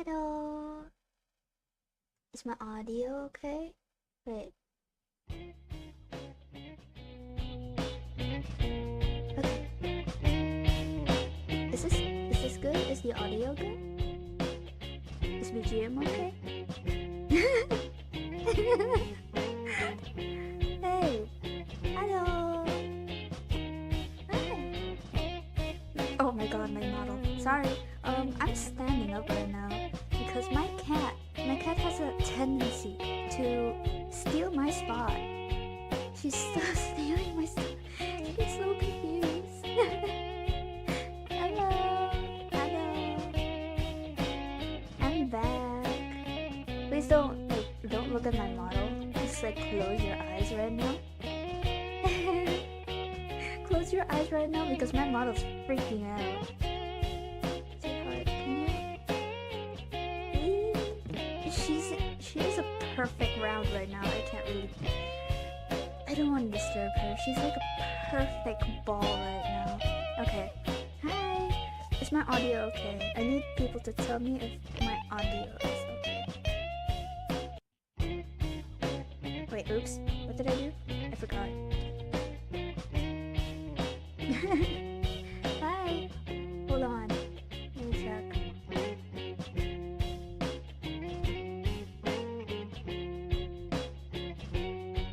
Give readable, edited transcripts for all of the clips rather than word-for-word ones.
Hello. Is my audio okay? Wait. Okay. Is this good? Is the audio good? Is BGM okay? Hey. Hello. Hi. Oh my god, my model. Sorry. I'm standing up right now because my cat has a tendency to steal my spot. She's still stealing my spot. She's so confused. Hello. I'm back. Please don't look at my model. Just close your eyes right now. Close your eyes right now because my model's freaking out. She is a perfect round right now. I don't want to disturb her. She's like a perfect ball right now. Okay. Hi. Is my audio okay? I need people to tell me if my audio is okay. Wait, oops. What did I do? I forgot. Hi. Hold on. Let me check.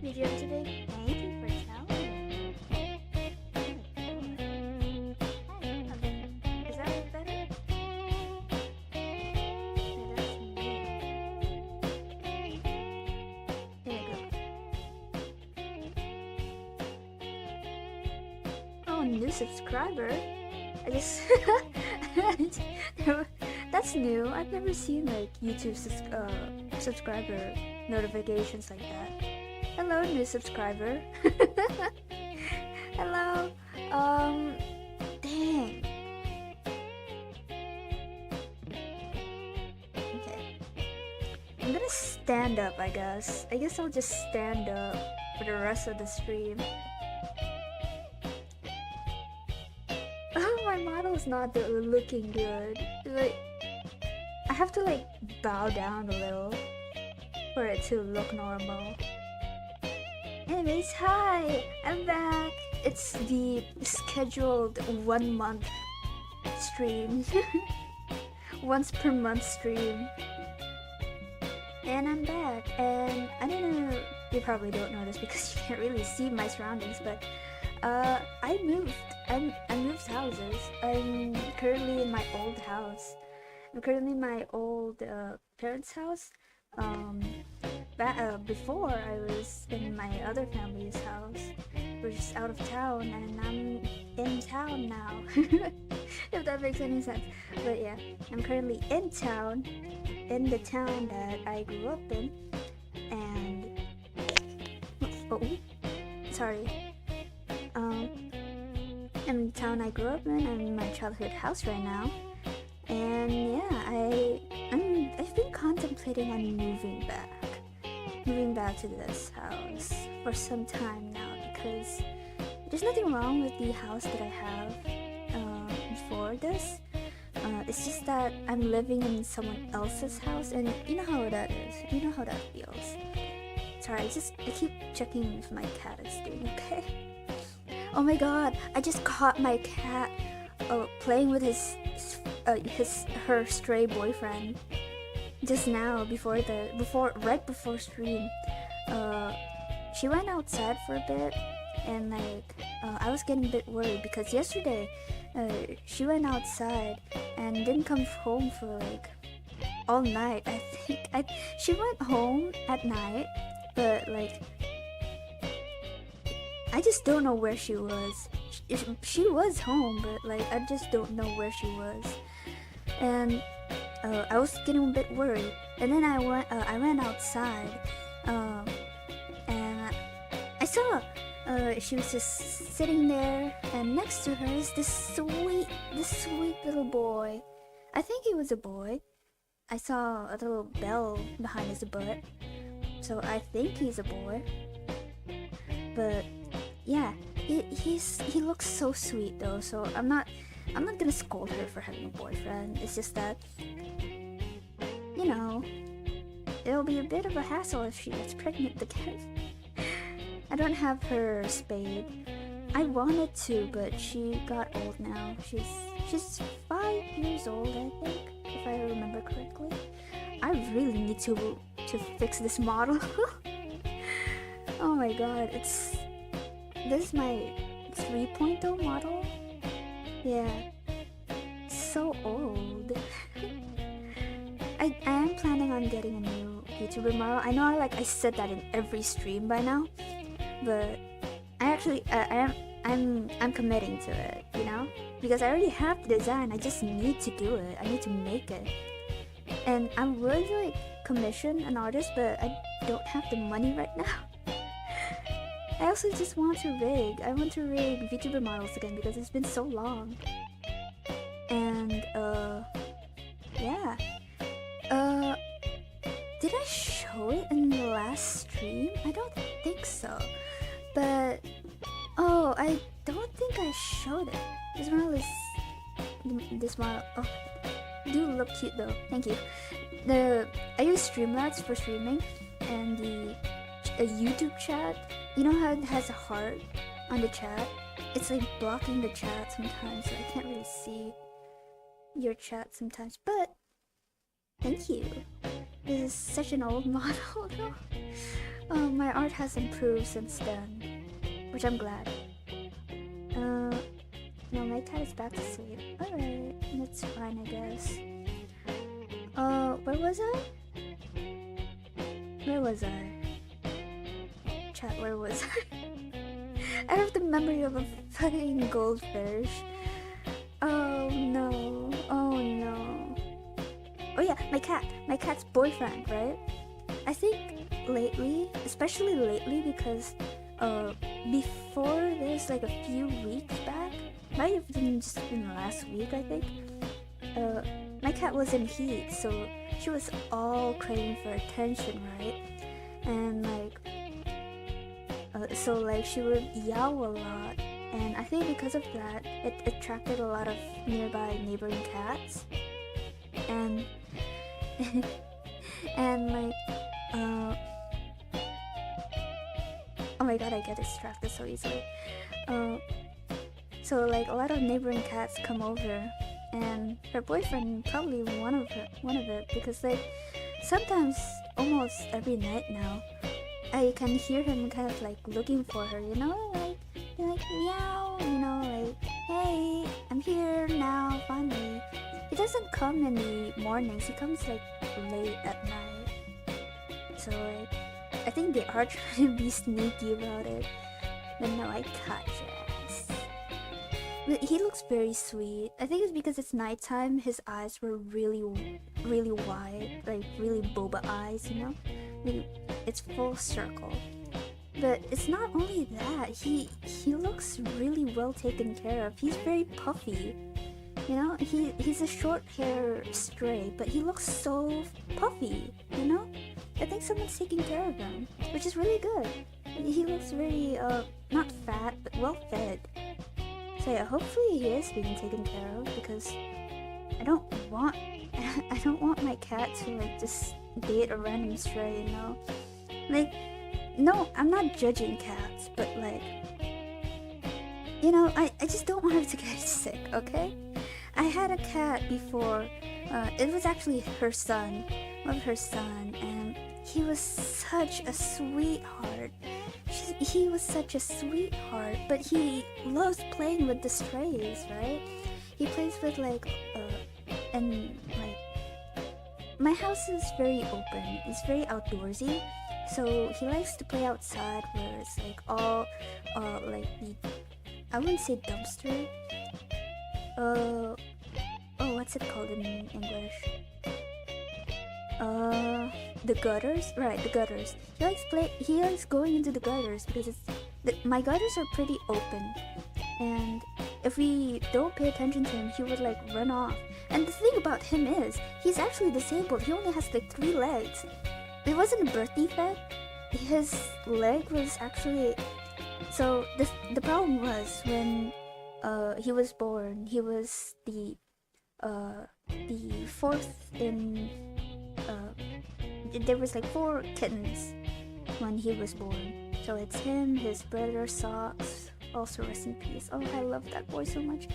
BGM today? Thank you for telling me. Hi. Is that better? Yeah, that's me. There you go. Oh, new subscriber. I just that's new. I've never seen YouTube subscriber notifications like that. Hello, new subscriber. Hello. Dang. Okay. I'm gonna stand up, I guess. I guess I'll just stand up for the rest of the stream. Oh, my model's not looking good. I have to bow down a little for it to look normal. Anyways, hi! I'm back! It's the scheduled 1 month stream. Once per month stream. And I'm back, and I don't know, you probably don't know this because you can't really see my surroundings, but I moved. I moved houses. I'm currently in my old house. I'm currently in my old parents' house. Before I was in my other family's house. We're just out of town, and I'm in town now. If that makes any sense. But yeah, I'm currently in town, in the town that I grew up in, and sorry. I'm in the town I grew up in. I'm in my childhood house right now, and yeah, I've been contemplating on moving back to this house for some time now because there's nothing wrong with the house that I have before this. It's just that I'm living in someone else's house, and you know how that is. You know how that feels. Sorry, I keep checking if my cat is doing okay. Oh my god, I just caught my cat playing with her stray boyfriend just now right before stream. She went outside for a bit, and I was getting a bit worried because yesterday she went outside and didn't come home for all night. I think she went home at night, but I just don't know where she was. She was home, but I just don't know where she was. And I was getting a bit worried. And then I went outside, and I saw she was just sitting there, and next to her is this sweet little boy. I think he was a boy. I saw a little bell behind his butt, so I think he's a boy. But yeah, he looks so sweet though, so I'm not gonna scold her for having a boyfriend. It's just that you know, it'll be a bit of a hassle if she gets pregnant again. I don't have her spayed. I wanted to, but she got old now. She's 5 years old, I think, if I remember correctly. I really need to fix this model. Oh my god, this is my 3.0 model. Yeah, it's so old. I am planning on getting a new YouTuber model. I know I said that in every stream by now, but I actually I'm committing to it, you know, because I already have the design. I just need to do it. I need to make it, and I would like commission an artist, but I don't have the money right now. I also just want to rig. I want to rig VTuber models again because it's been so long. And yeah. Did I show it in the last stream? I don't think so. But oh, I don't think I showed it. This model is this model. Oh, do look cute though. Thank you. I use Streamlabs for streaming, and the YouTube chat. You know how it has a heart on the chat? It's like blocking the chat sometimes, so I can't really see your chat sometimes. But thank you. This is such an old model though. My art has improved since then, which I'm glad. No, my cat is back to sleep. Alright, that's fine, I guess. Where was I? Where was I? Chat, where was I? I have the memory of a fucking goldfish. Oh no. Oh no. Oh yeah, my cat's boyfriend, right? I think lately, especially lately, because before this, like a few weeks back, might have been just been last week, I think, my cat was in heat, so she was all craving for attention, right? And like so like she would yowl a lot, and I think because of that it attracted a lot of nearby neighboring cats, and and like oh my god, I get distracted so easily. So like a lot of neighboring cats come over, and her boyfriend probably one of it, because like sometimes almost every night now I can hear him kind of like looking for her, you know, like meow, you know, like hey, I'm here now, finally. He doesn't come in the mornings, he comes like late at night. So like I think they are trying to be sneaky about it, but no, I caught your ass. But he looks very sweet. I think it's because it's nighttime, his eyes were really wide, like really boba eyes, you know? It's full circle. But it's not only that, he looks really well taken care of. He's very puffy. You know, he's a short hair stray, but he looks so puffy, you know? I think someone's taking care of him, which is really good. He looks very, not fat, but well fed. So yeah, hopefully he is being taken care of, because I don't want my cat to like just date a random stray, you know? Like, no, I'm not judging cats, but like, you know, I just don't want her to get sick, okay? I had a cat before, it was actually her son, one of her son, and he was such a sweetheart. He was such a sweetheart, but he loves playing with the strays, right? He plays with like, and like, my house is very open, it's very outdoorsy, so he likes to play outside where it's like all, like the, I wouldn't say dumpster, oh, what's it called in English? The gutters? Right, the gutters. He likes going into the gutters because my gutters are pretty open, and if we don't pay attention to him, he would like run off. And the thing about him is, he's actually disabled. He only has like 3 legs. It wasn't a birth defect. His leg was actually... So the problem was when he was born, he was the 4th in there was like 4 kittens when he was born. So it's him, his brother Socks, also rest in peace. Oh, I love that boy so much.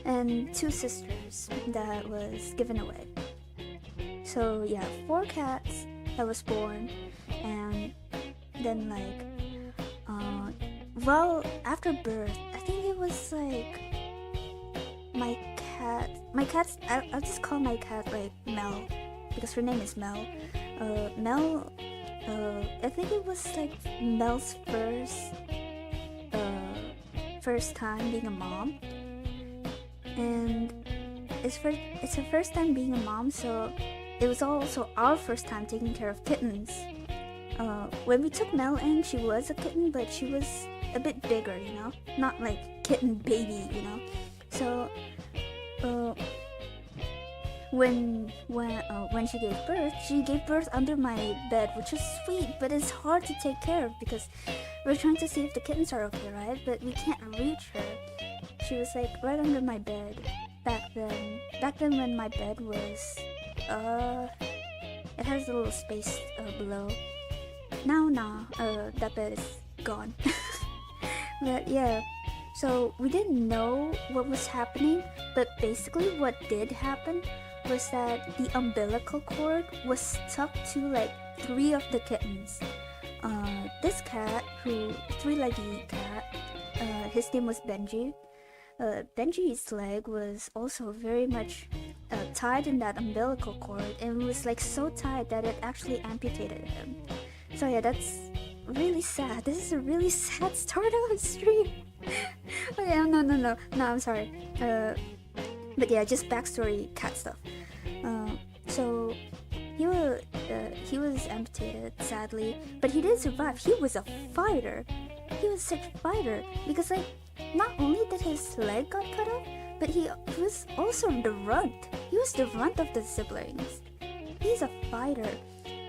And 2 sisters that was given away. So yeah, 4 cats that was born, and then like well, after birth, I think it was like my cat's I'll just call my cat like Mel, because her name is Mel. Mel, I think it was like Mel's first time being a mom, and it's her first time being a mom, so it was also our first time taking care of kittens. When we took Mel in, she was a kitten, but she was a bit bigger, you know, not like kitten baby, you know. So when she gave birth under my bed, which is sweet, but it's hard to take care of because we're trying to see if the kittens are okay, right? But we can't reach her. She was like right under my bed back then when my bed was it has a little space below. Now that bed is gone. But yeah, so we didn't know what was happening, but basically what did happen was that the umbilical cord was stuck to like 3 of the kittens. This cat, 3-legged cat, his name was Benji. Benji's leg was also very much tied in that umbilical cord, and it was like so tight that it actually amputated him. So yeah, that's really sad. This is a really sad start of a stream. Okay, no, I'm sorry. But yeah, just backstory cat stuff. So he was amputated, sadly, but he did survive. He was a fighter. He was such a fighter because like not only did his leg got cut off, but he was also the runt. He was the runt of the siblings. He's a fighter,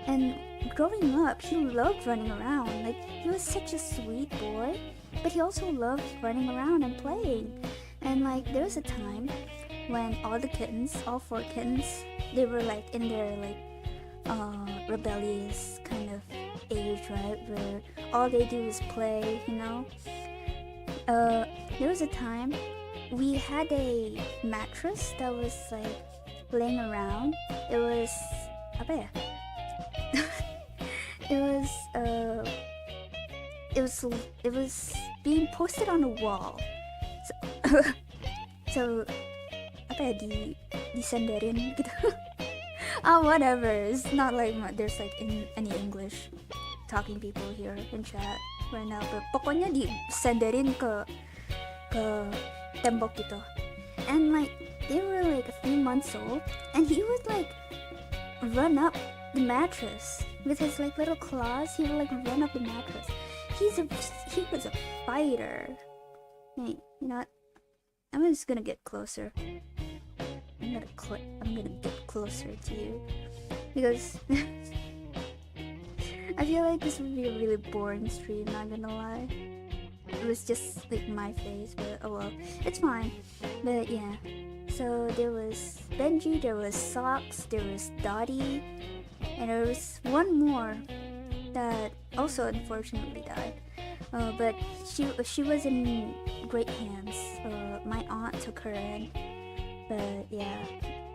and growing up, he loved running around. Like, he was such a sweet boy, but he also loved running around and playing. And like, there was a time when all the kittens, all 4 kittens, they were like in their like rebellious kind of age, right, where all they do is play, you know. There was a time we had a mattress that was like laying around. It was apa ya? It was being posted on a wall. So apa ya, disenderin gitu. Whatever. It's not like there's like any English talking people here in chat right now, but pokoknya disenderin ke tembok gitu. And like they were like a few months old, and he would like run up the mattress with his like little claws. He would like run up the mattress. He was a fighter. Hey, you know what? I'm just gonna get closer. I'm gonna get closer to you because I feel like this would be a really boring stream, not gonna lie. It was just like my face, but oh well, it's fine. But yeah, so there was Benji, there was Socks, there was Dottie, and there was one more that also unfortunately died. But she was in great hands. My aunt took her in, but yeah,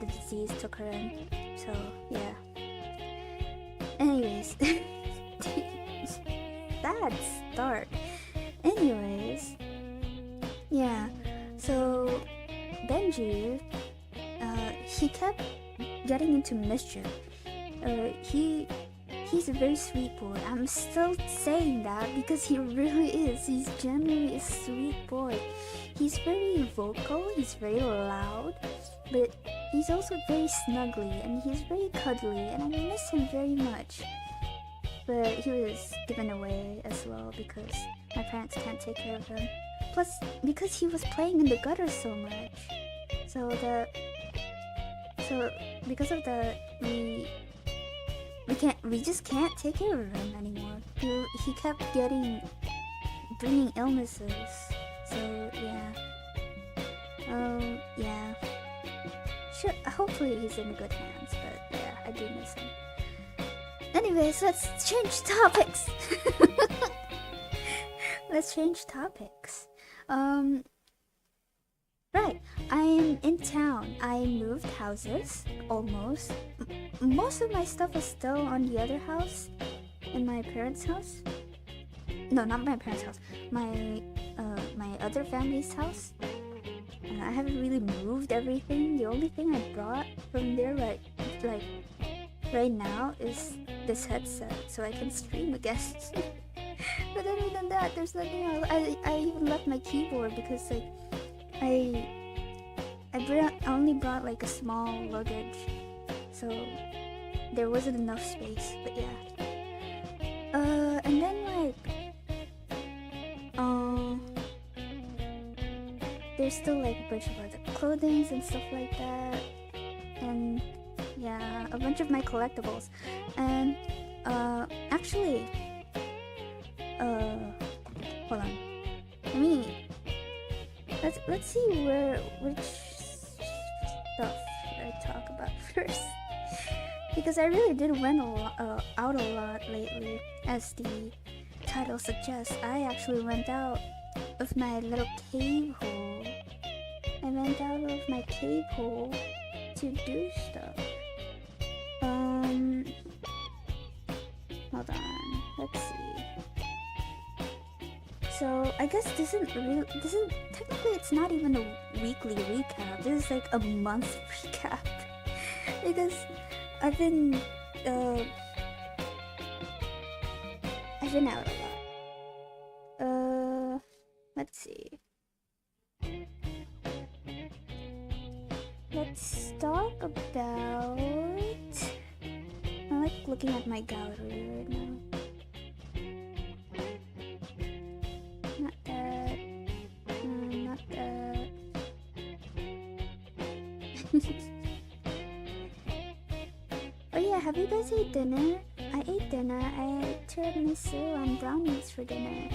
the disease took her in. So yeah. Anyways, bad start. Anyways, yeah. So Benji, he kept getting into mischief. He's a very sweet boy. I'm still saying that because he really is. He's genuinely a sweet boy. He's very vocal, he's very loud, but he's also very snuggly and he's very cuddly, and I miss him very much. But he was given away as well because my parents can't take care of him. Plus, because he was playing in the gutter so much. So because of that, we just can't take care of him anymore. He kept bringing illnesses. So yeah. Yeah. Sure, hopefully he's in good hands, but yeah, I do miss him. Anyways, let's change topics. Let's change topics. Right, I am in town. I moved houses, almost. Most of my stuff is still on the other house, in my parents' house. No, not my parents' house. My other family's house. I haven't really moved everything. The only thing I brought from there right now is this headset, so I can stream again. But other than that, there's nothing else. I even left my keyboard because like I only brought like a small luggage, so there wasn't enough space. But yeah, and then like there's still like a bunch of other clothings and stuff like that, and yeah, a bunch of my collectibles. And actually, hold on. Let's see which stuff should I talk about first, because I really did went out a lot lately, as the title suggests. I actually went out of my little cave hole. I went out of my cave hole to do stuff. Hold on, let's see. So I guess technically it's not even a weekly recap. This is like a month recap because I've been out a lot. Let's see. Let's talk about. I like looking at my gallery right now. Not that. Not that. Oh yeah, have you guys ate dinner? I ate dinner. I ate tiramisu and brownies for dinner.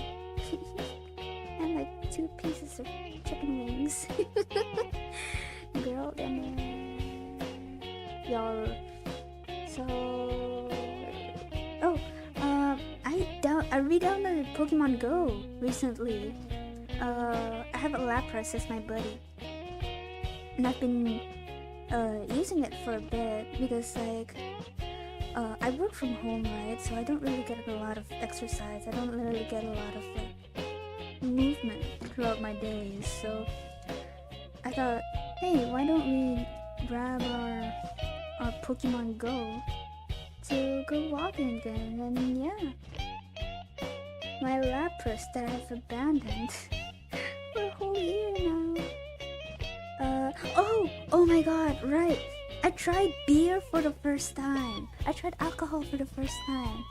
And like 2 pieces of chicken wings. Girl dinner. Y'all. So, I re-downloaded Pokemon Go recently. I have a Lapras as my buddy, and I've been using it for a bit because like I work from home, right? So I don't really get a lot of exercise. I don't really get a lot of like movement throughout my days. So I thought, hey, why don't we grab our Pokemon Go to go walking again? And yeah, my Lapras that I've abandoned for a whole year now. Oh my god, right. I tried beer for the first time. I tried alcohol for the first time.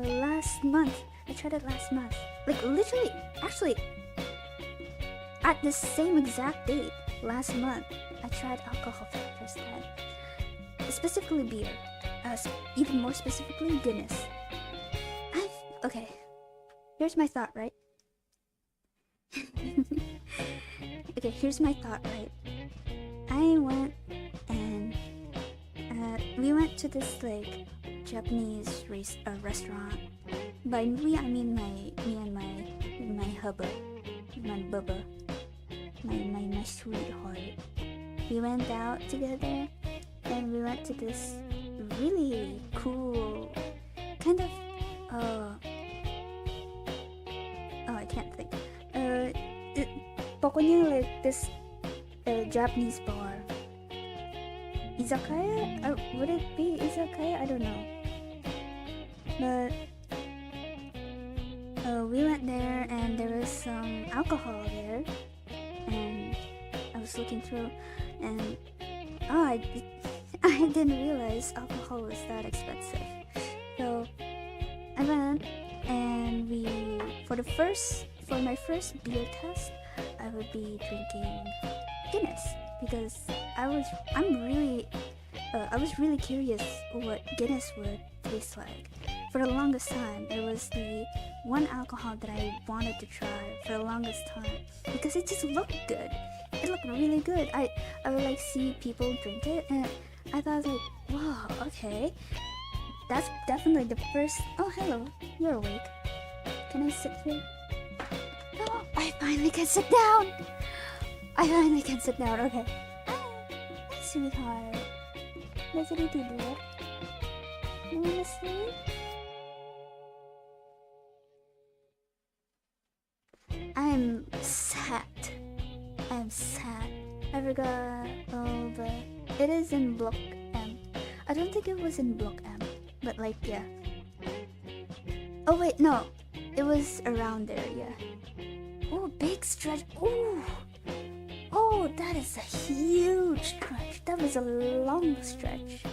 Last month. I tried it last month. Like literally, actually, at the same exact date, last month, I tried alcohol for the first time. Specifically beer. Even more specifically, Guinness. Okay. Here's my thought, right? Okay, here's my thought, right? I went and we went to this like Japanese restaurant. By we, I mean me and my hubba, my bubba, my sweetheart. We went out together, and we went to this really cool kind of I can't think. Pokoknya like this Japanese bar. Izakaya? Would it be izakaya? I don't know. But we went there and there was some alcohol there, and I was looking through, and I didn't realize alcohol was that expensive. So I went, and for my first beer test, I would be drinking Guinness because I was really curious what Guinness would taste like. For the longest time, it was the one alcohol that I wanted to try for the longest time because it just looked good. It looked really good. I would like see people drink it, and I thought like, wow, okay. that's definitely the first. Oh, hello. You're awake. Can I sit here? Oh, I finally can sit down. Okay. Hi, sweetheart. What did you do, dear? You wanna sleep? I'm sad. I forgot. Oh, but it is in block M. I don't think it was in block M, but like, yeah. Oh wait, no, it was around there, yeah. Oh, big stretch. Oh, that is a huge stretch. That was a long stretch.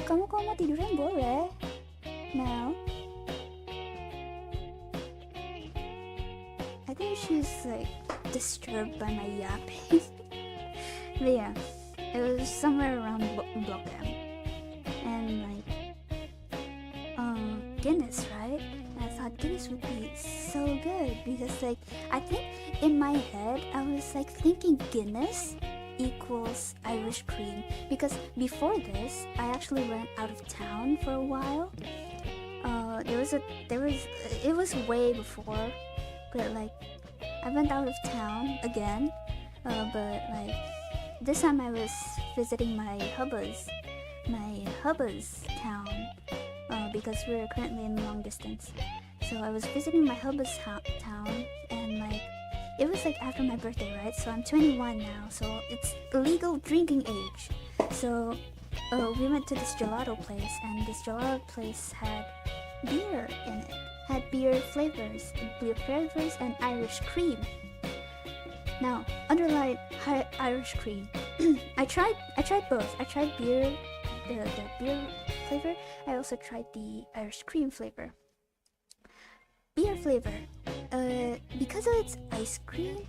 Kamu kalau mau tiduran boleh. Now, I think she's like disturbed by my yapping. But yeah, it was somewhere around block M, and like, Guinness, right? And I thought Guinness would be so good because like I think in my head I was like thinking Guinness equals Irish cream because before this I actually went out of town for a while. It was way before, but like I went out of town again, but like this time I was visiting my hubba's town, because we're currently in long distance. So I was visiting my hubba's town, and like it was like after my birthday, right? So I'm 21 now, so it's legal drinking age. So we went to this gelato place, and this gelato place had beer in it. Had beer flavors and Irish cream. Now, underline Irish cream. I tried both. I tried beer, the beer flavor. I also tried the Irish cream flavor. Beer flavor, because of its ice cream,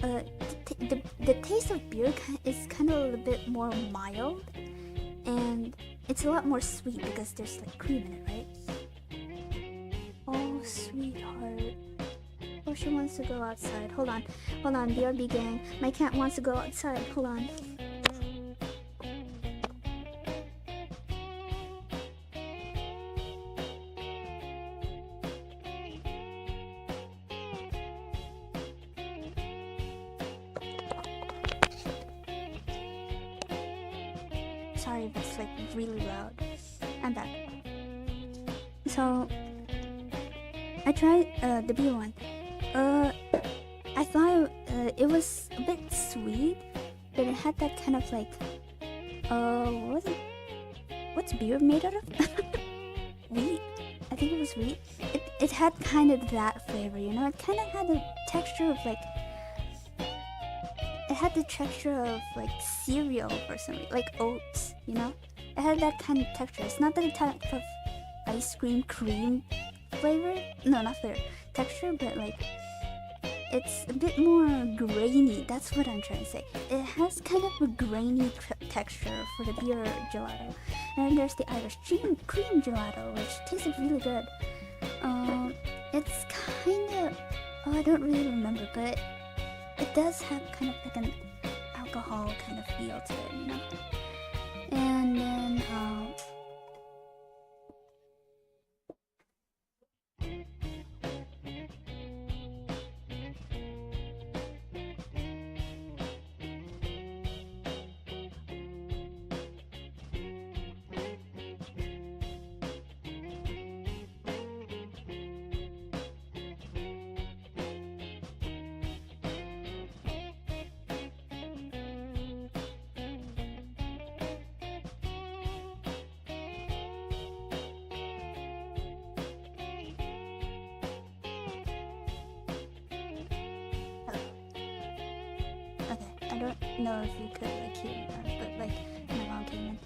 the taste of beer is kind of a little bit more mild, and it's a lot more sweet because there's like cream in it, right? Oh, sweetheart. Oh, she wants to go outside. Hold on, BRB gang. My cat wants to go outside. Hold on. Sorry if it's like really loud. I'm back. So I tried the beer one. I thought it was a bit sweet, but it had that kind of like, what's beer made out of? Wheat. I think it was wheat. It had kind of that flavor, you know. It kind of had the texture of like, it had the texture of like cereal or something, like oats, you know. It had that kind of texture. It's not the type of ice cream flavor. No, not flavor. Texture, but like it's a bit more grainy. That's what I'm trying to say. It has kind of a grainy texture for the beer gelato. And then there's the Irish cream gelato, which tasted really good. It's kind of, I don't really remember, but it does have kind of like an alcohol kind of feel to it, you know. And then I don't know if you could like hear that, but like my mom came in.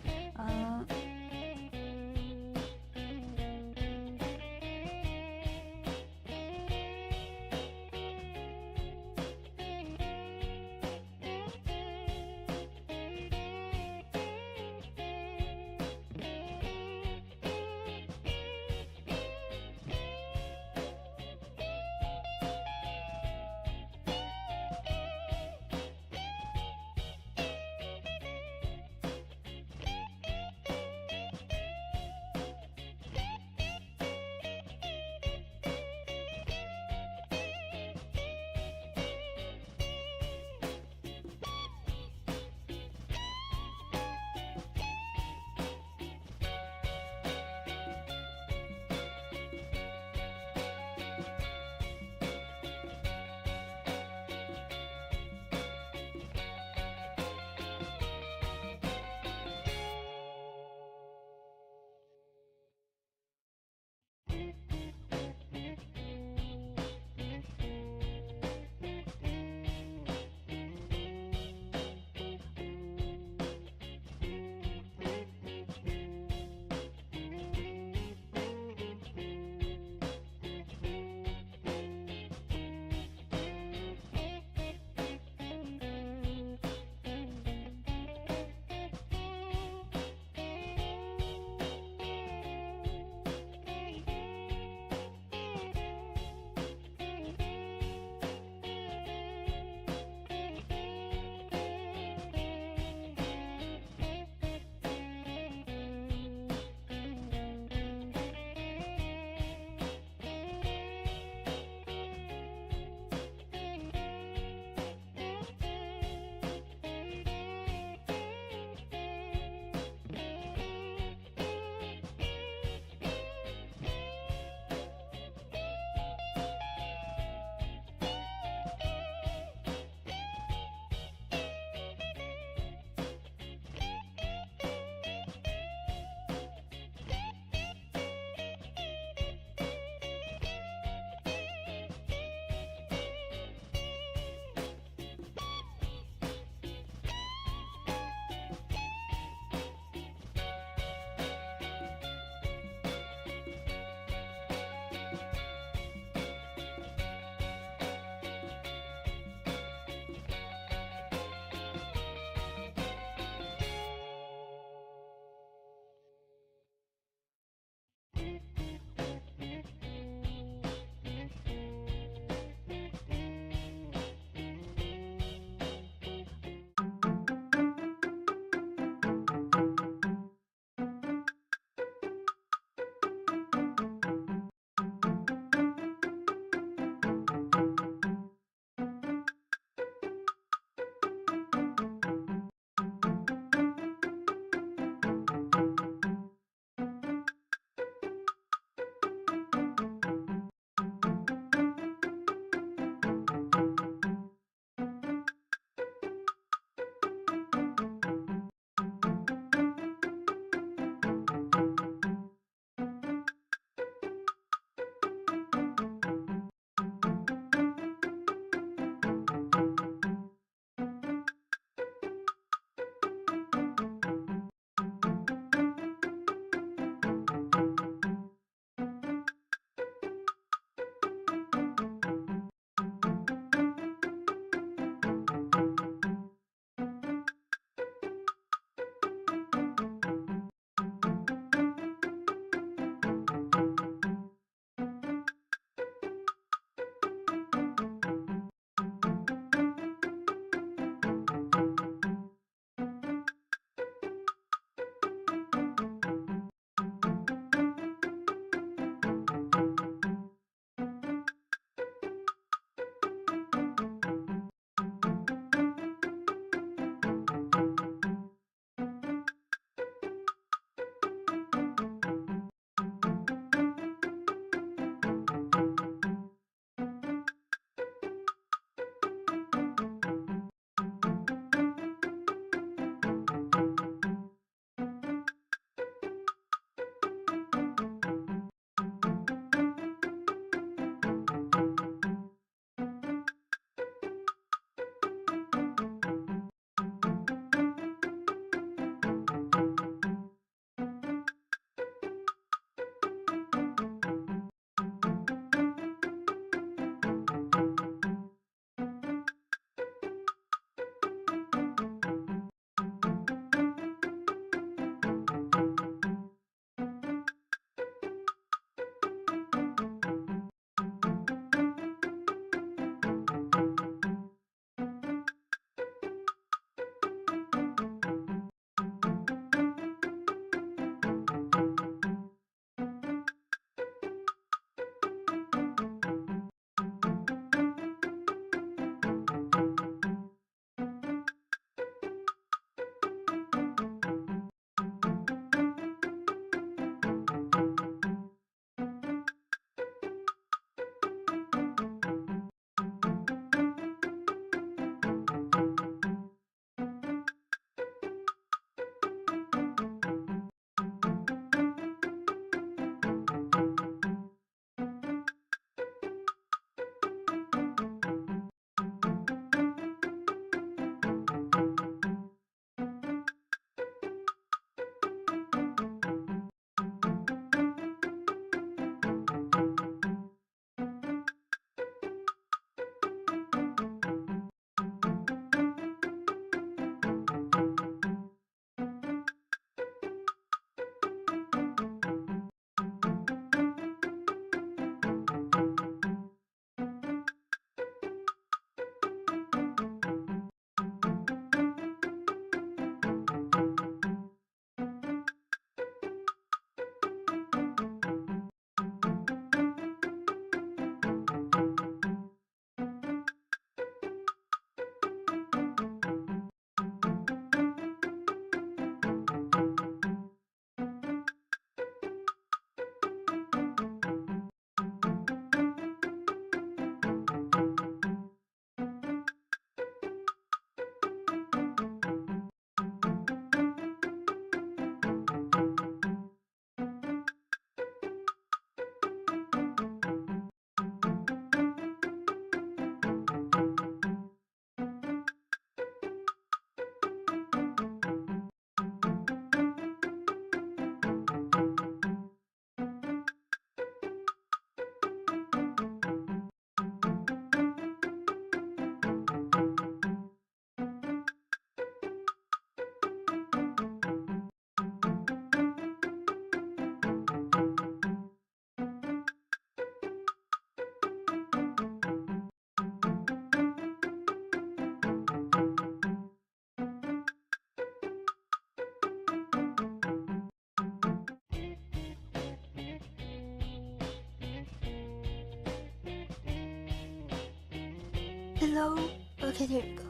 Hello? Okay, there you go.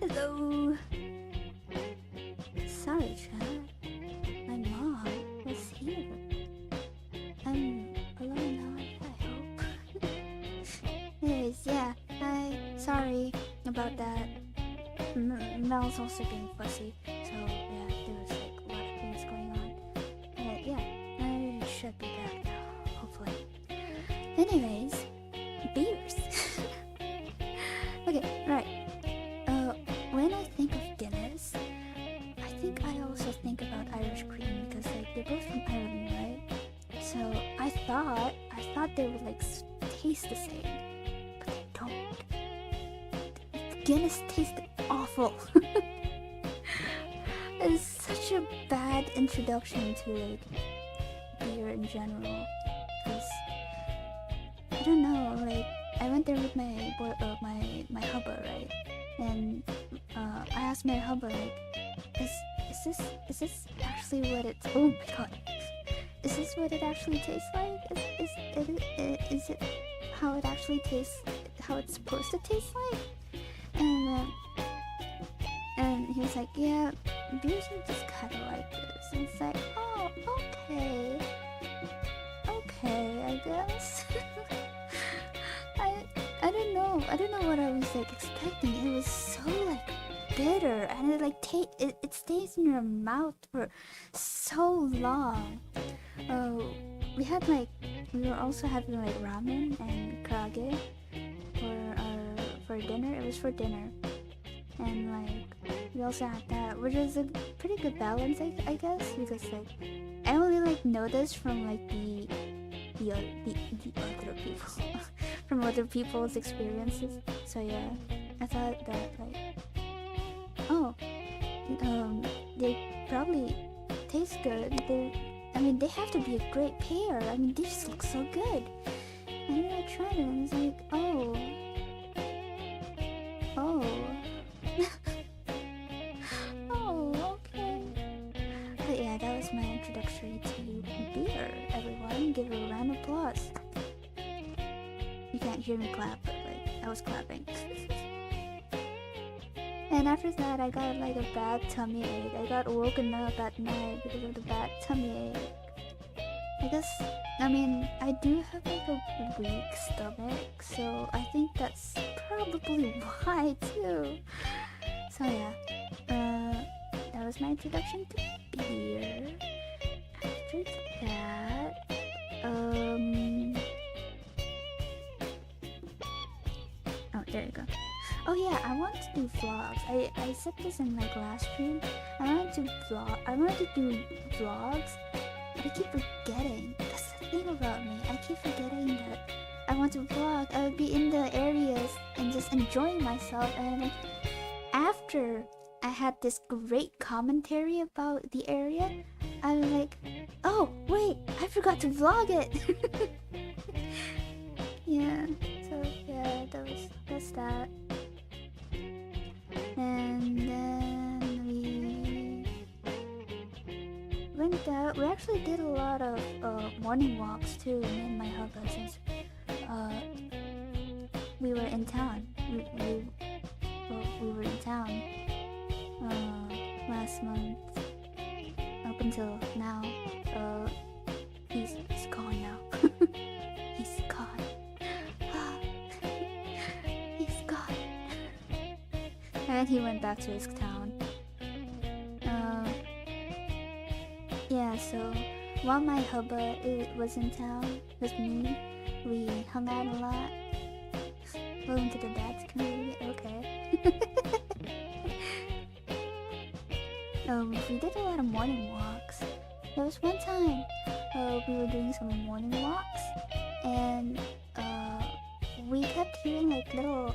Hello? Sorry, Chad. My mom was here. I'm alone now, I hope. Anyways, yeah, sorry about that. Mel's also being fussy, so yeah, there was like a lot of things going on. But yeah, I should be back now, hopefully. Anyways, beers. Okay, right. When I think of Guinness, I think I also think about Irish cream because like they're both from Ireland, right? So I thought they would like taste the same, but they don't. Guinness tasted awful. It's such a bad introduction to like beer in general. Cause I don't know, like I went there with my my hubba, right? And I asked my hubba like, is this actually what it's? Oh my god, is this what it actually tastes like? Is it how it actually tastes? How it's supposed to taste like? And he was like, yeah, beers are just kind of like this. And it's like, oh, okay, I guess. I don't know what I was like expecting. It was so like bitter, and it like it stays in your mouth for so long. We were also having like ramen and karage for dinner. It was for dinner, and like we also had that, which is a pretty good balance, I guess, because like I only like know this from like the other people from other people's experiences. So yeah, I thought that like, oh, they probably taste good. They have to be a great pair. I mean, they just look so good. And then I tried it and it's like, oh. Oh, okay. But yeah, that was my introductory to beer. Everyone, give a round of applause. You can't hear me clap, but like, I was clapping. And after that, I got like a bad tummy ache. I got woken up at night because of the bad tummy ache. I do have like a weak stomach, so I think that's probably why too. So yeah, that was my introduction to beer. After that, oh, there you go. Oh yeah, I want to do vlogs. I said this in my last stream. I wanted to do vlogs, but I keep forgetting. That's the thing about me. I keep forgetting that I want to vlog. I would be in the areas and just enjoying myself, and after I had this great commentary about the area, I was like, oh wait, I forgot to vlog it. Yeah, so yeah, that's that. And then we went out. We actually did a lot of morning walks too, me and my hubba, since we were in town. We were in town last month up until now. He's gone now. He's gone. He's gone. And he went back to his town. Yeah, so while my hubba was in town with me, we hung out a lot. Welcome to the dad's community. Okay. We did a lot of morning walks. There was one time we were doing some morning walks, and we kept hearing like little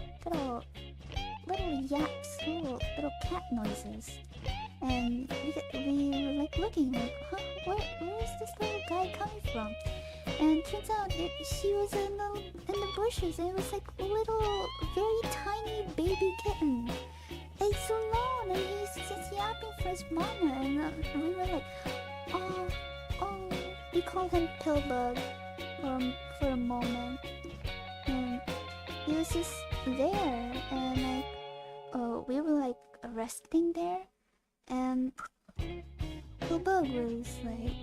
yaps, little cat noises, and we were like looking like, huh, where is this little guy coming from? And turns out she was in the bushes, and it was like a little very tiny baby kitten. It's alone, and he's just yapping for his mama, and we were like, oh, we called him Pillbug for a moment, and he was just there, and like we were like resting there, and Bug was like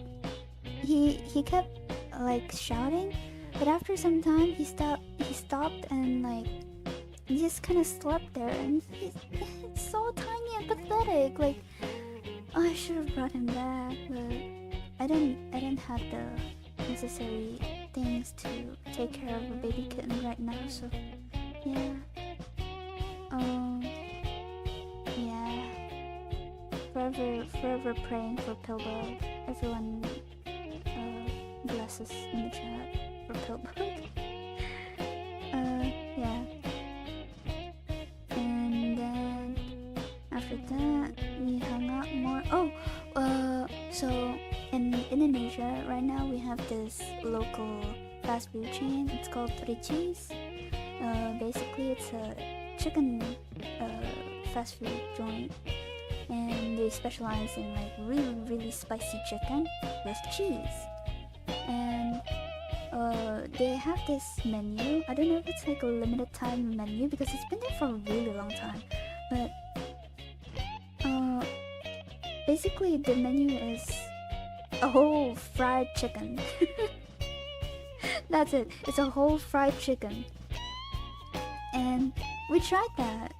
he kept like shouting, but after some time he stopped and like he just kind of slept there, and he's so tiny and pathetic. Like, oh, I should have brought him back, but I didn't have the necessary things to take care of a baby kitten right now, so yeah. Yeah. Forever praying for Pillbug. Everyone bless us in the chat for Pillbug. Yeah. And then after that we hung out more. So in Indonesia right now we have this local fast food chain. It's called Richie's. Basically it's a chicken fast food joint, and they specialize in like really spicy chicken with cheese. And they have this menu. I don't know if it's like a limited time menu because it's been there for a really long time, but basically the menu is a whole fried chicken. That's it. It's a whole fried chicken, and we tried that.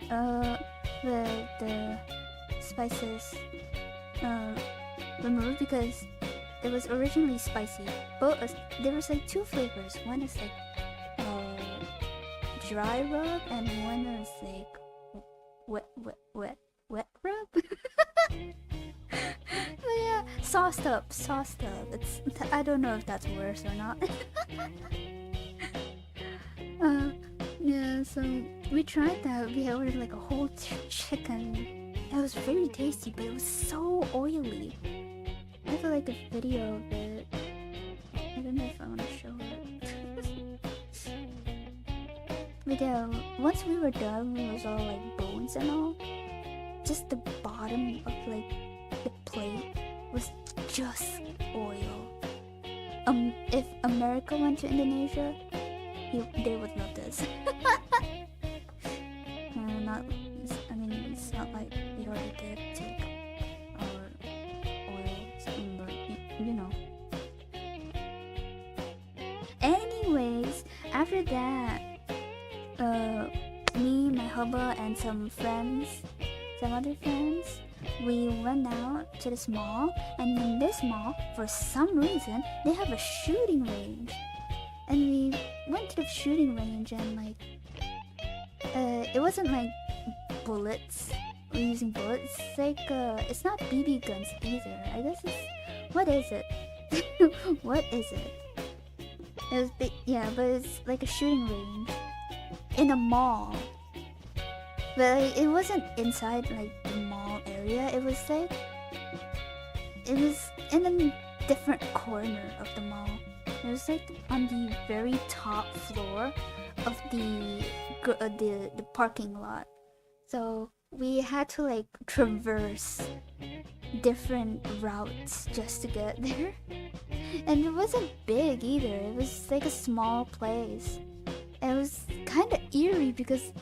The spices removed because it was originally spicy. But there was like two flavors. One is like dry rub, and one is like wet rub. But yeah, sauced up. It's I don't know if that's worse or not. Yeah, so we tried that. We ordered like a whole chicken. It was very tasty, but it was so oily. I have like a video of it. I don't know if I want to show it. But yeah, once we were done, it was all like bones and all. Just the bottom of like the plate was just oil. If America went to Indonesia, they would love this. It's not like we already did take our oil, but you know. Anyways, after that, me, my hubba, and some other friends, we went out to this mall, and in this mall, for some reason, they have a shooting range. And we went to the shooting range, and like, it wasn't like bullets. We're using bullets. It's like, it's not BB guns either. I guess it's, what is it? What is it? It was big, yeah, but it's like a shooting range in a mall. But like, it wasn't inside like the mall area. It was like, it was in a different corner of the mall. It was like on the very top floor of the parking lot. So we had to like traverse different routes just to get there. And it wasn't big either. It was like a small place. It was kind of eerie because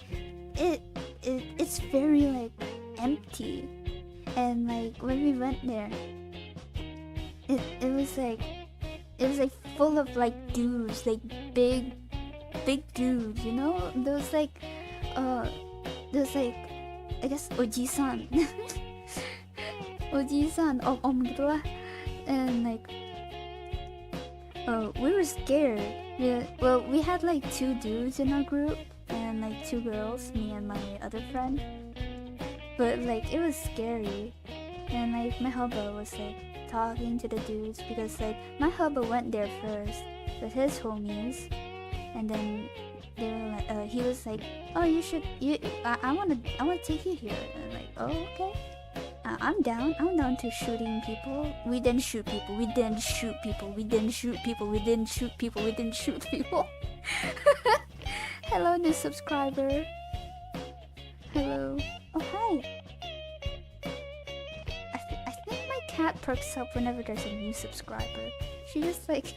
it's very like empty. And like when we went there, it was like full of like dudes, like big dudes, you know? Those like I guess oji-san. Oji-san, om gitu lah. And like we were scared. Yeah, well, we had like 2 dudes in our group and like 2 girls, me and my other friend. But like it was scary. And like my hubba was like talking to the dudes because like my hubba went there first with his homies, and then they were like, he was like, oh, I wanna take you here. And I'm like, oh, okay. I'm down to shooting people. We didn't shoot people. Hello, new subscriber. Hello. Oh, hi. I think my cat perks up whenever there's a new subscriber. She just like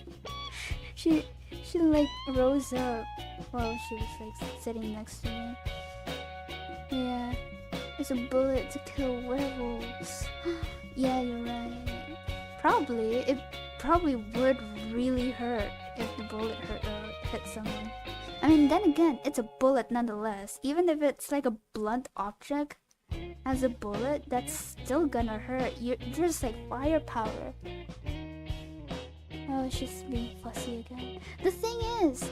she She like rose up while she was like sitting next to me. Yeah, it's a bullet to kill werewolves. Yeah, you're right. Probably, it probably would really hurt if the bullet hit someone. I mean, then again, it's a bullet nonetheless. Even if it's like a blunt object as a bullet, that's still gonna hurt. There's like firepower. Oh, she's being fussy again. The thing is,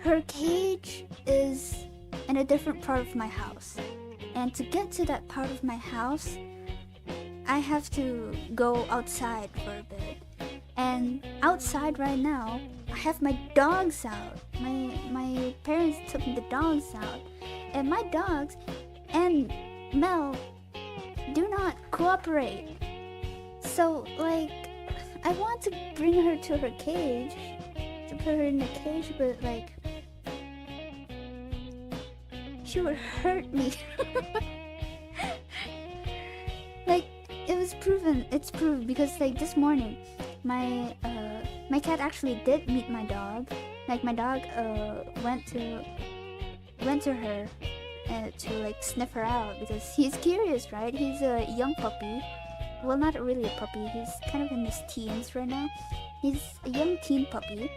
her cage is in a different part of my house. And to get to that part of my house, I have to go outside for a bit. And outside right now, I have my dogs out. My parents took the dogs out. And my dogs and Mel do not cooperate. So, like, I want to bring her to her cage, to put her in the cage, but like, she would hurt me. Like, it's proven because like this morning, my cat actually did meet my dog. Like my dog went to her to like sniff her out because he's curious, right? He's a young puppy. Well, not really a puppy, he's kind of in his teens right now. He's a young teen puppy,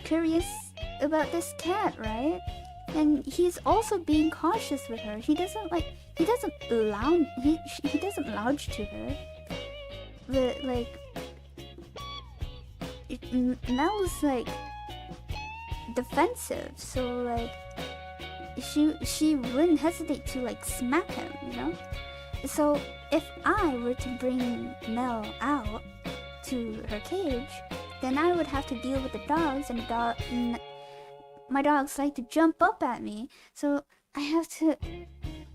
curious about this cat, right? And he's also being cautious with her. He doesn't lounge to her. But like, Mel is like defensive, so like she wouldn't hesitate to like smack him, you know? So if I were to bring Mel out to her cage, then I would have to deal with the dogs, and my dogs like to jump up at me, so I have to...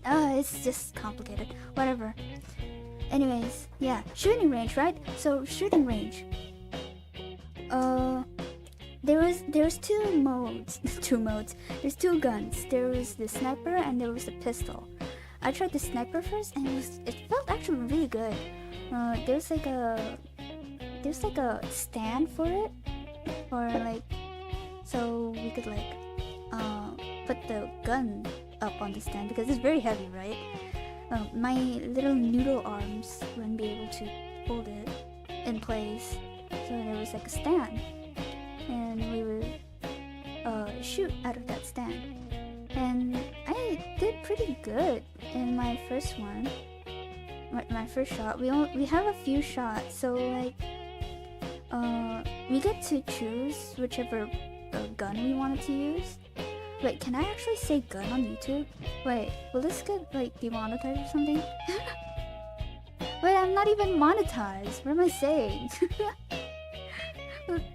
it's just complicated. Whatever. Anyways, yeah, shooting range, right? So, shooting range. There's two modes. There's two guns. There was the sniper and there was the pistol. I tried the sniper first, and it felt actually really good. There's like a stand for it, or like, so we could like put the gun up on the stand because it's very heavy, right? My little noodle arms wouldn't be able to hold it in place, so there was like a stand, and we would shoot out of that stand. And I did pretty good in my first one. My first shot. We have a few shots, so like we get to choose whichever gun we wanted to use. Wait, can I actually say gun on YouTube? Wait, will this get like demonetized or something? Wait, I'm not even monetized. What am I saying?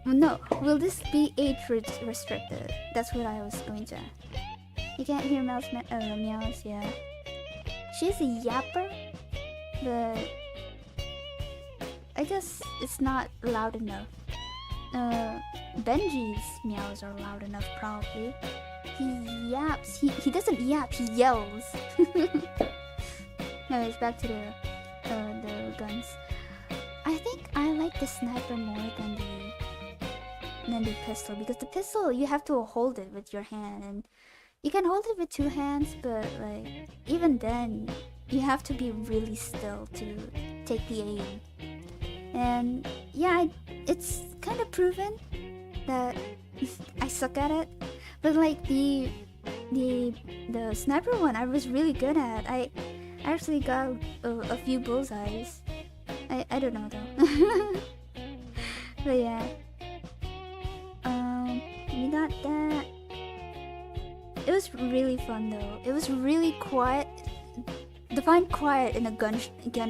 No, will this be age restricted? That's what I was going to ask. You can't hear Mel's meows, yeah. She's a yapper, but I guess it's not loud enough. Benji's meows are loud enough, probably. He yaps. He doesn't yap, he yells. Anyways, back to the guns. I think I like the sniper more than the pistol, because the pistol you have to hold it with your hand, and you can hold it with two hands, but like even then you have to be really still to take the aim. And yeah, it's kind of proven that I suck at it, but like the sniper one I was really good at. I actually got a few bullseyes. I don't know though. But yeah, we got that. It was really fun though. It was really quiet. Define quiet in a gun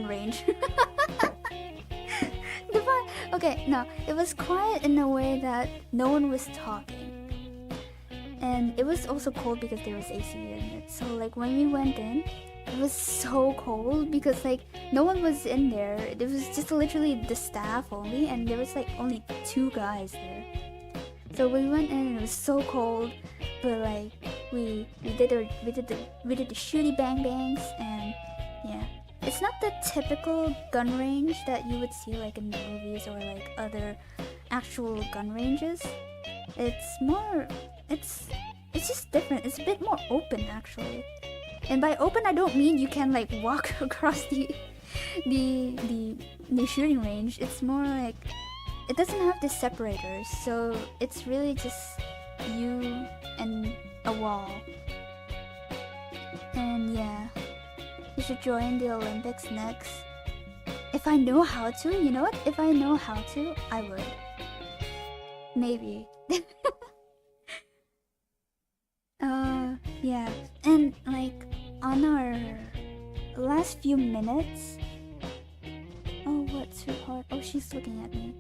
range. Okay, no, it was quiet in a way that no one was talking. And it was also cold because there was AC in it. So like when we went in, it was so cold because like no one was in there. It was just literally the staff only, and there was like only 2 guys there. So we went in and it was so cold, but like we did the shooty bang bangs, and yeah. It's not the typical gun range that you would see like in the movies or like other actual gun ranges. it's just different. It's a bit more open actually. And by open, I don't mean you can like walk across the shooting range. It's more like it doesn't have the separators, so it's really just you and a wall. And yeah, you should join the Olympics next. If I know how to, you know what? If I know how to, I would. Maybe. Yeah, and like on our last few minutes. Oh, what, sweetheart? Oh, she's looking at me.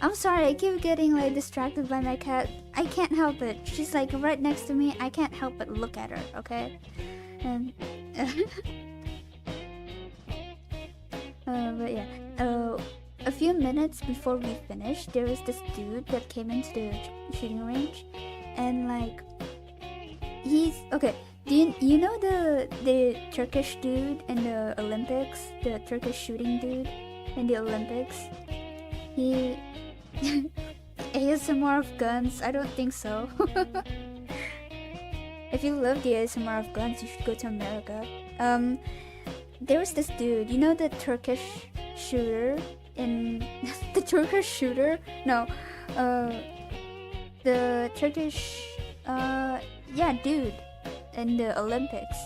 I'm sorry, I keep getting like distracted by my cat. I can't help it. She's like right next to me. I can't help but look at her, okay? And but yeah, a few minutes before we finished, there was this dude that came into the shooting range, and like he's okay. Do you know the Turkish dude in the Olympics, the Turkish shooting dude in the Olympics? He ASMR of guns? I don't think so. If you love the ASMR of guns, you should go to America. There was this dude, you know the Turkish shooter in the Turkish shooter? No, the Turkish yeah, dude in the Olympics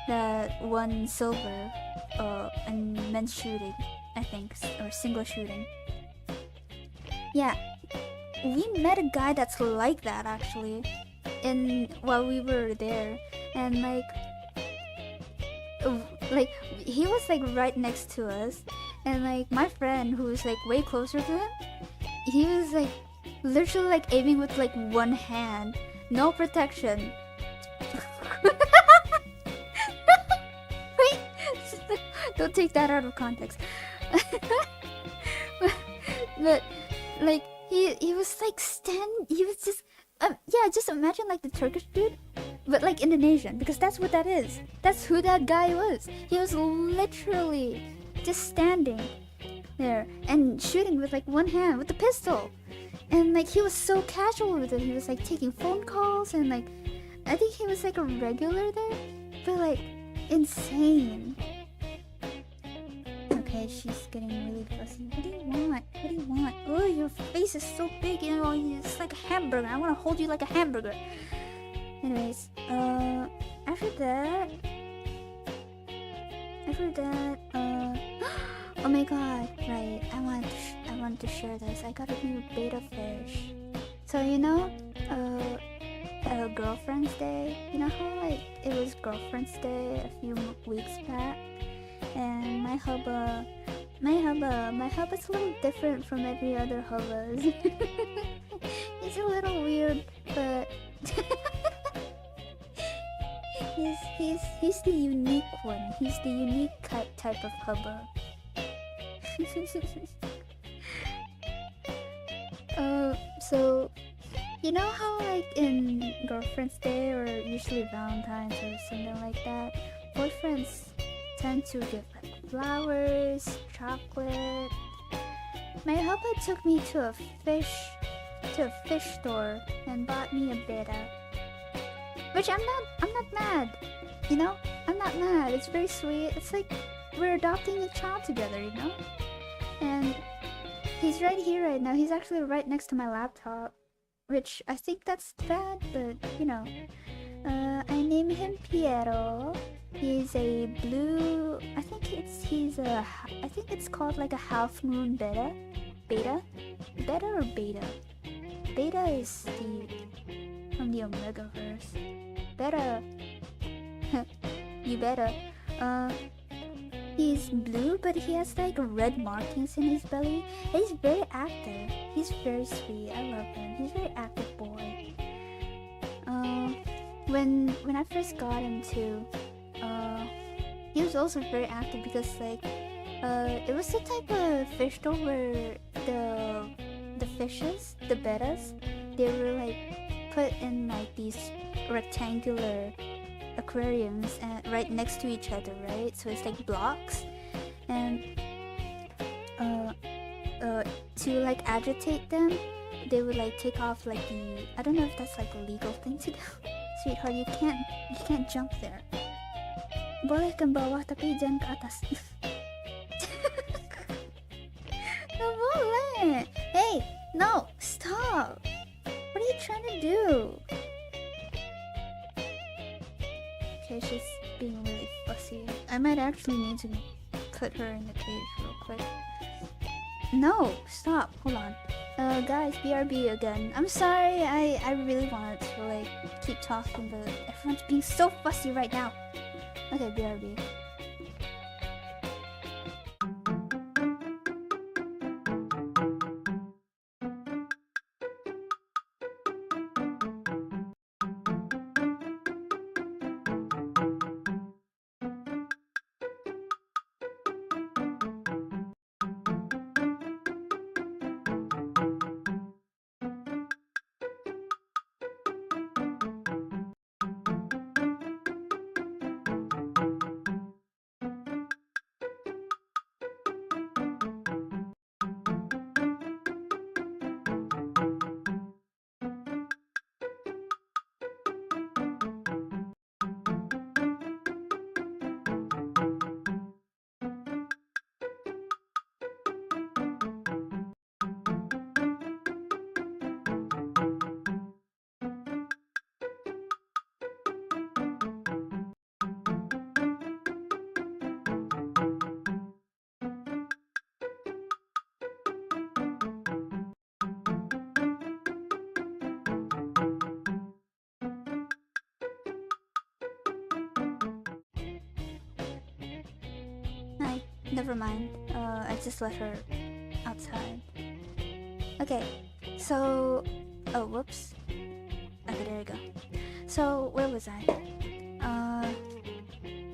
that won silver in men's shooting, I think, or single shooting. Yeah, we met a guy that's like that actually while we were there, and like he was like right next to us, and like my friend who was like way closer to him, he was like literally like aiming with like one hand, no protection. Wait, don't take that out of context. But like he was like he was just yeah, just imagine like the Turkish dude, but like Indonesian, because that's what that is. That's who that guy was. He was literally just standing there and shooting with like one hand with the pistol, and like he was so casual with it. He was like taking phone calls, and like I think he was like a regular there, but like insane. Okay, she's getting really fussy. What do you want? What do you want? Oh, your face is so big, you know, it's like a hamburger. I want to hold you like a hamburger. Anyways, after that, oh my god, right, I want to share this. I got a new beta fish. So you know, Girlfriend's Day. You know how like it was Girlfriend's Day a few weeks back, and my hubba's a little different from every other hubba's. He's a little weird, but he's the unique one. He's the unique type of hubba. So you know how like in Girlfriend's Day or usually Valentine's or something like that, boyfriends tend to give like flowers, chocolate. My hubba took me to a fish store and bought me a betta, which I'm not mad. You know, I'm not mad. It's very sweet. It's like we're adopting a child together, you know. And he's right here right now. He's actually right next to my laptop, which I think that's bad, but you know. I named him Piero. He's a blue. I think it's called like a half moon beta. Beta or beta? Beta is from the Omegaverse. Beta. You better. He's blue, but he has like red markings in his belly. He's very active. He's very sweet. I love him. He's a very active boy. When I first got him too, he was also very active because like it was the type of fish store where the fishes, the bettas, they were like put in like these rectangular aquariums and right next to each other, right? So it's like blocks, and to like agitate them, they would like take off like the, I don't know if that's like a legal thing to do. Sweetheart, you can't jump there. Boleh ke bawah tapi jangan ke atas. No boleh. Hey, no, stop. What are you trying to do? Okay, she's being really fussy. I might actually need to put her in the cage real quick. No, stop. Hold on. Guys, BRB again. I'm sorry. I really wanted to like keep talking, but everyone's being so fussy right now. Okay, BRB. Never mind. I just let her outside. Okay, so... Oh, whoops. Okay, there you go. So, where was I?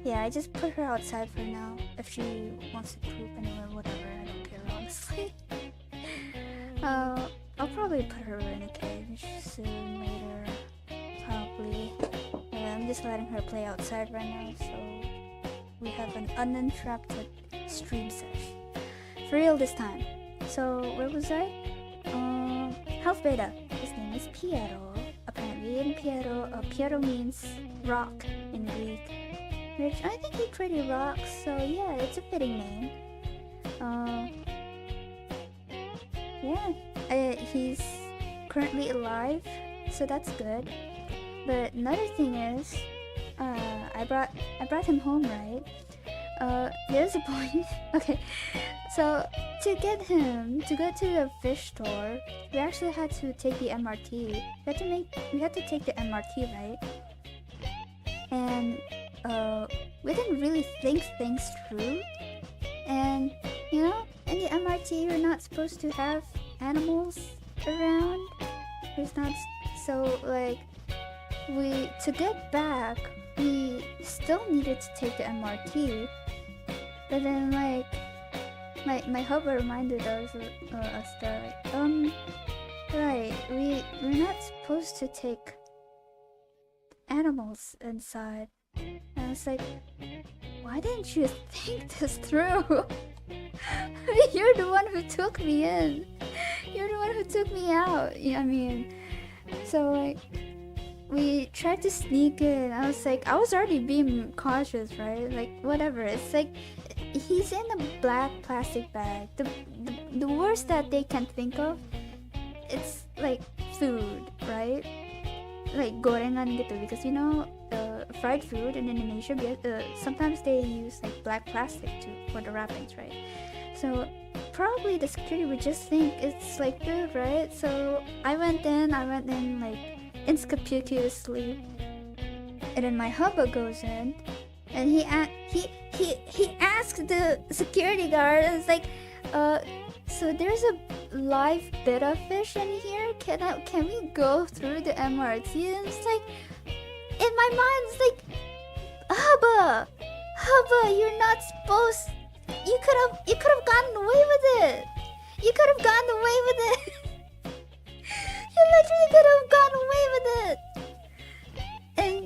Yeah, I just put her outside for now. If she wants to poop anywhere, whatever, I don't care, honestly. I'll probably put her in a cage soon, later. Probably. Yeah, I'm just letting her play outside right now, so... We have an uninterrupted stream sesh. For real this time. So, where was I? Health Beta. His name is Piero. Apparently in Piero means rock in Greek. Which I think he pretty rocks, so yeah, it's a fitting name. Yeah, he's currently alive, so that's good. But another thing is, I brought him home, right? There's a point. Okay, so to get him to go to the fish store, we actually had to take the MRT. We had to take the MRT, right? And we didn't really think things through. And you know, in the MRT, you're not supposed to have animals around. There's not, so like to get back, we still needed to take the MRT. But then like my hubba reminded us that like right, we're not supposed to take animals inside. And I was like, why didn't you think this through? You're the one who took me in. You're the one who took me out. I mean, so like we tried to sneak in. I was already being cautious, right? Like whatever. It's like he's in a black plastic bag. The worst that they can think of, it's like food, right? Like gorengan gitu, because you know fried food in Indonesia, sometimes they use like black plastic for the wrappings, right? So probably the security would just think it's like food, right? So I went in like inconspicuously, and then my hubba goes in, and he asked the security guard, and it's like, so there's a live betta fish in here. Can we go through the MRT? And it's like, in my mind, it's like, hubba, you're not supposed. You could have gotten away with it. You could have gotten away with it. You literally could have gotten away with it. And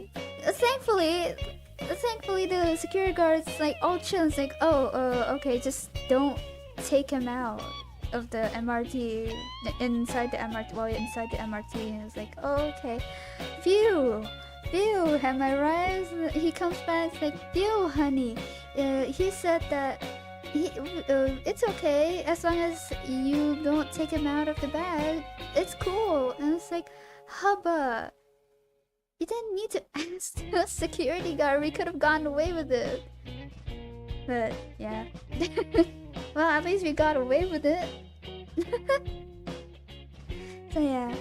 thankfully, the security guard's like all chill. It's like, okay, just don't take him out. of the MRT, inside the MRT, while inside the MRT, and it's like, oh, okay, phew, am I right? He comes back, it's like, phew, honey, he said that it's okay as long as you don't take him out of the bag, it's cool. And it's like, hubba, you didn't need to ask the security guard, we could have gotten away with it. But yeah. Well, at least we got away with it. So yeah,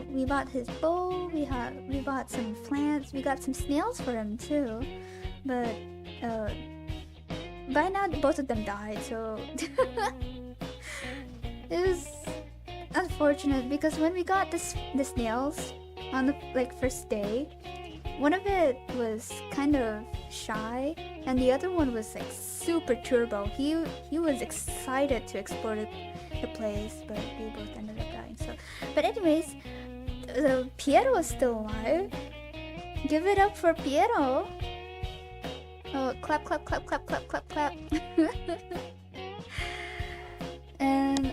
we bought his bowl, we bought some plants, we got some snails for him too. But by now both of them died, so it was unfortunate because when we got the snails on the first day, one of it was kind of shy and the other one was like super turbo. He was excited to explore the place, but they both ended up dying. So, but anyways, Piero is still alive. Give it up for Piero. Oh, clap, clap, clap, clap, clap, clap, clap. And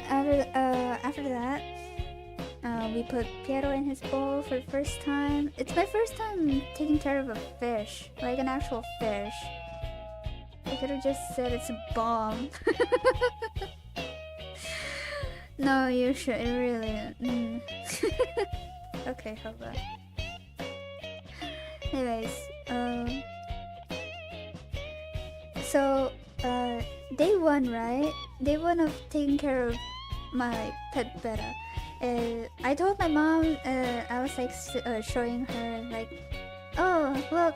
after that, we put Piero in his bowl for the first time. It's my first time taking care of a fish, like an actual fish. I could have just said it's a bomb. No, you should really. Okay, hold on. Anyways, so day one, right? Day one of taking care of my pet Beta. I told my mom, I was like showing her like, oh look,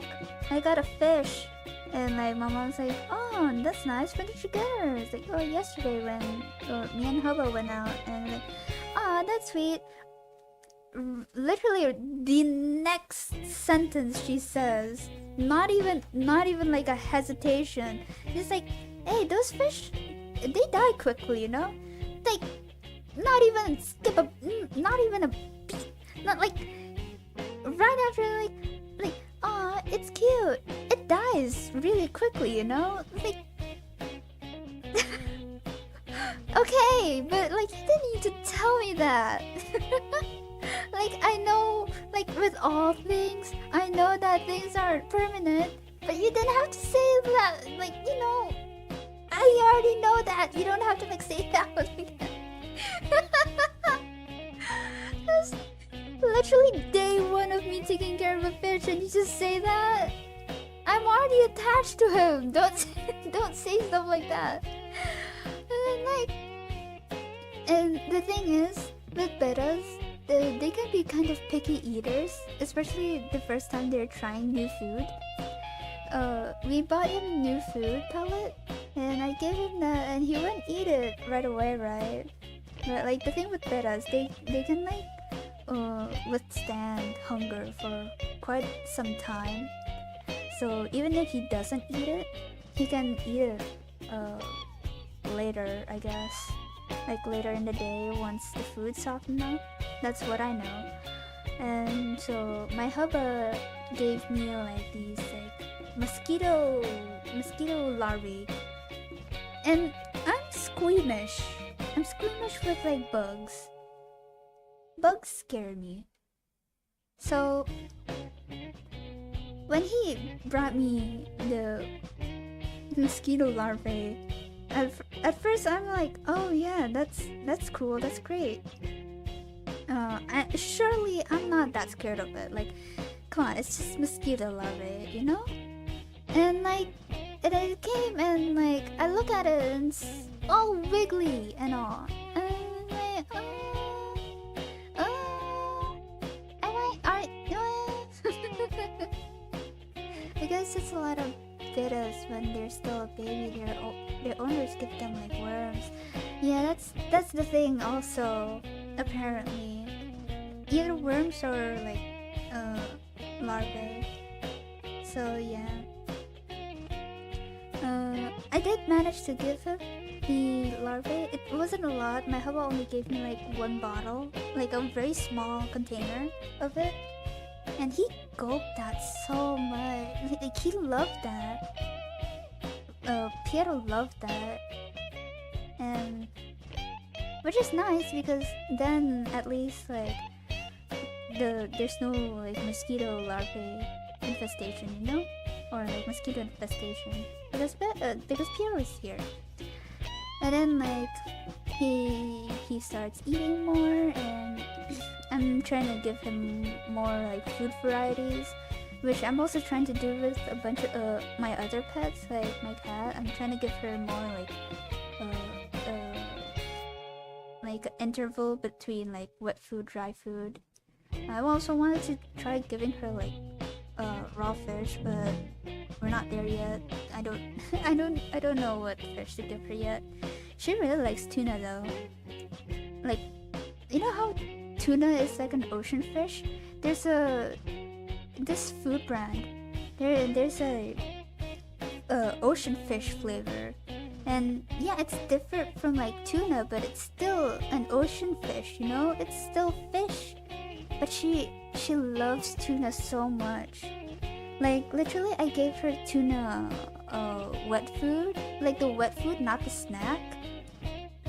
I got a fish, and like my mom's like, oh that's nice. When did you get her? It's like, oh yesterday when me and Hobo went out, and like, oh that's sweet. Literally the next sentence she says, not even like a hesitation. She's like, hey, those fish, they die quickly, you know? Like, not even not even a beat. Not like right after like, aw, it's cute. It dies really quickly, you know? Like, okay, but like you didn't need to tell me that. Like, I know, like with all things, I know that things aren't permanent, but you didn't have to say that. Like, you know, I already know that. You don't have to like say that one again. That's literally day one of me taking care of a fish, and you just say that. I'm already attached to him. Don't say stuff like that. And then like, and the thing is, with betas, they can be kind of picky eaters, especially the first time they're trying new food. We bought him a new food pellet, and I gave him that, and he wouldn't eat it right away, right? But like the thing with betas, they can like withstand hunger for quite some time. So even if he doesn't eat it, he can eat it later, I guess. Like later in the day once the food's softened up. That's what I know. And so my hubba gave me like these like mosquito larvae. And I'm squeamish. I'm squeamish with like bugs. Bugs scare me. So when he brought me the mosquito larvae, at first I'm like, oh yeah, that's cool, that's great. Surely I'm not that scared of it. Like, come on, it's just mosquito larvae, you know? And like, it came and like, I look at it and it's all wiggly and all. And I'm like, I guess it's a lot of betas when they're still a baby. Their owners give them like worms. Yeah, that's the thing also. Apparently, either worms or like larvae. So yeah, I did manage to give him the larvae. It wasn't a lot. My hubba only gave me like one bottle, like a very small container of it, and he gulped that so much. Like he loved that. Piero loved that, and which is nice because then at least like there's no like mosquito larvae infestation, you know, or like mosquito infestation because Pierre is here, and then like he starts eating more, and I'm trying to give him more like food varieties, which I'm also trying to do with a bunch of my other pets, like my cat. I'm trying to give her more like an interval between like wet food, dry food. I also wanted to try giving her like raw fish, but we're not there yet. I don't I don't know what fish to give her yet. She really likes tuna though. Like, you know how tuna is like an ocean fish? There's this food brand. There's a ocean fish flavor. And yeah, it's different from like tuna, but it's still an ocean fish, you know? It's still fish. But she loves tuna so much. Like literally I gave her tuna wet food, like the wet food, not the snack.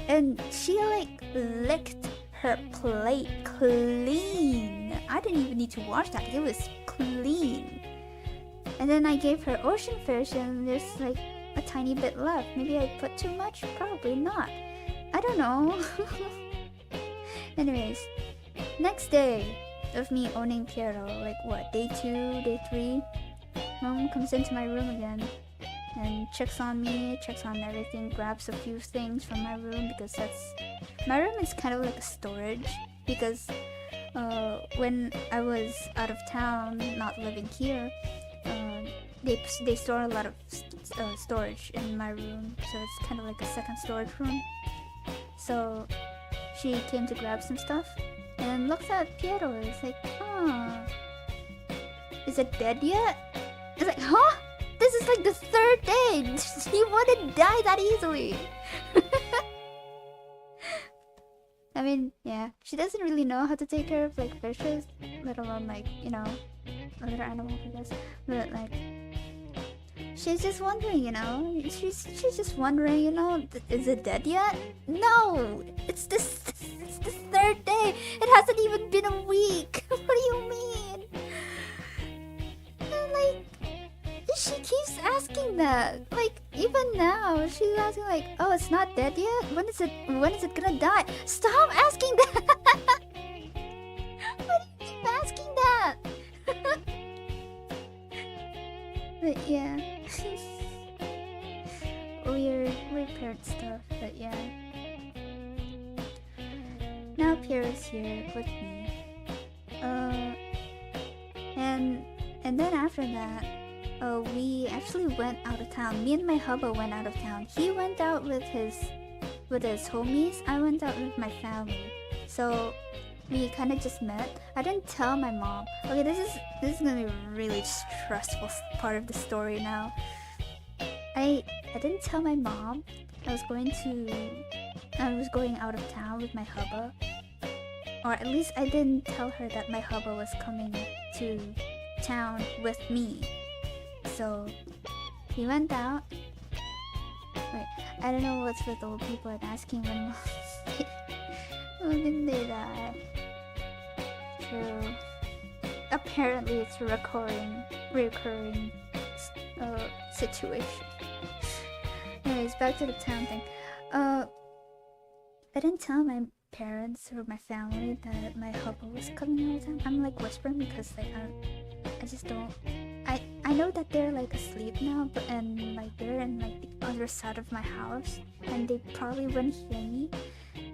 And she like licked her plate clean. I didn't even need to wash that. It was clean. And then I gave her ocean fish, and there's like a tiny bit left. Maybe I put too much? Probably not. I don't know. Anyways, next day of me owning Piero, like what, day 2, day 3, Mom comes into my room again and checks on me, checks on everything, grabs a few things from my room, because my room is kind of like a storage, because when I was out of town, not living here, they store a lot of storage in my room, so it's kind of like a second storage room. So she came to grab some stuff and looks at Piero. It's like, is it dead yet? It's like, huh? This is like the 3rd day. He wouldn't die that easily. I mean, yeah, she doesn't really know how to take care of like fishes, let alone like, you know, other animals, I guess. But like, she's just wondering, you know. She's just wondering, you know, is it dead yet? No, it's the 3rd day. It hasn't even been a week. What do you mean? And like, she keeps asking that. Like, even now, she's asking like, oh, it's not dead yet? When is it gonna die? Stop asking that! Why do you keep asking that? But yeah. weird parent stuff, but yeah. Now Pierre's here with me. And then after that, we actually went out of town. Me and my hubba went out of town. He went out with his homies. I went out with my family. So we kind of just met. I didn't tell my mom. Okay, this is gonna be a really stressful part of the story now. I didn't tell my mom I was going out of town with my hubba. Or at least I didn't tell her that my hubba was coming to town with me. So we went out. Wait, I don't know what's with old people and asking when they die. True. Apparently it's a recurring situation. Anyways, back to the town thing. I didn't tell my parents or my family that my hubba was coming all the time. I'm like whispering because like I just don't. I know that they're like asleep now, and like they're in like the other side of my house, and they probably wouldn't hear me.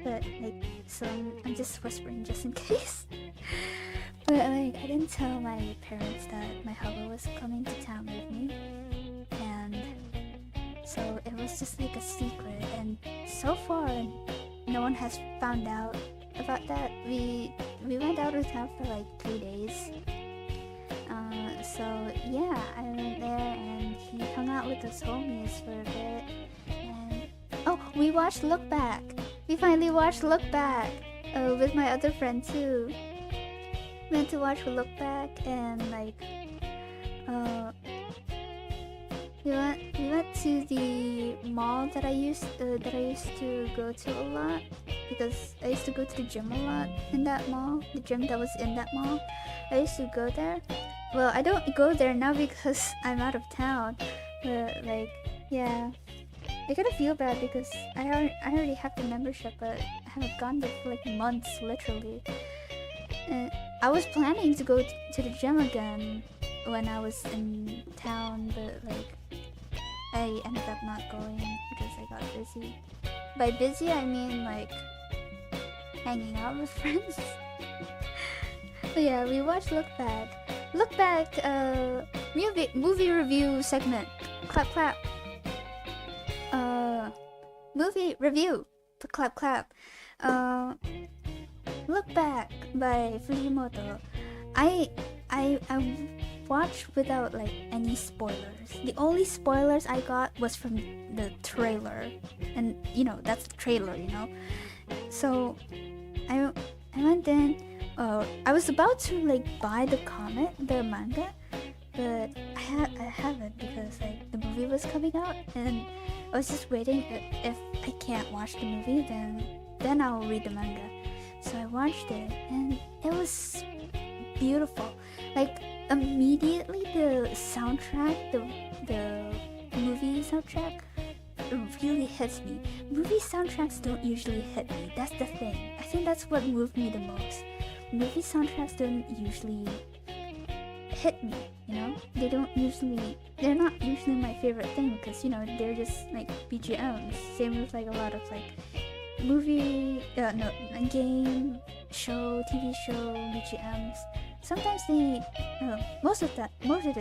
But like, so I'm just whispering just in case. But like, I didn't tell my parents that my hubba was coming to town with me, and so it was just like a secret. And so far, no one has found out about that. We went out of town for like 3 days. So yeah, I went there and he hung out with his homies for a bit. And oh, we watched Look Back. We finally watched Look Back with my other friend too. We went to watch Look Back, and like We went to the mall that I used to go to a lot, because I used to go to the gym a lot in that mall. The gym that was in that mall, I used to go there. Well, I don't go there now because I'm out of town. But like, yeah, I kind of feel bad because I already have the membership, but I haven't gone there for like months, literally. And I was planning to go to the gym again when I was in town, but like I ended up not going because I got busy. By busy, I mean like hanging out with friends. But yeah, we watched Look Back. Look Back, movie review segment. Clap clap. Movie review. Clap clap. Look Back by Fujimoto. I watched without like any spoilers. The only spoilers I got was from the trailer, and you know that's the trailer, you know. So I went in. I was about to like buy the manga, but I haven't because like the movie was coming out, and I was just waiting. If I can't watch the movie, then I'll read the manga. So I watched it, and it was beautiful. Like immediately the soundtrack, the movie soundtrack, it really hits me. Movie soundtracks don't usually hit me. That's the thing. I think that's what moved me the most. Movie soundtracks don't usually hit me, you know? They're not usually my favorite thing because, you know, they're just like BGMs. Same with like a lot of like game, show, TV show, BGMs. Sometimes most of the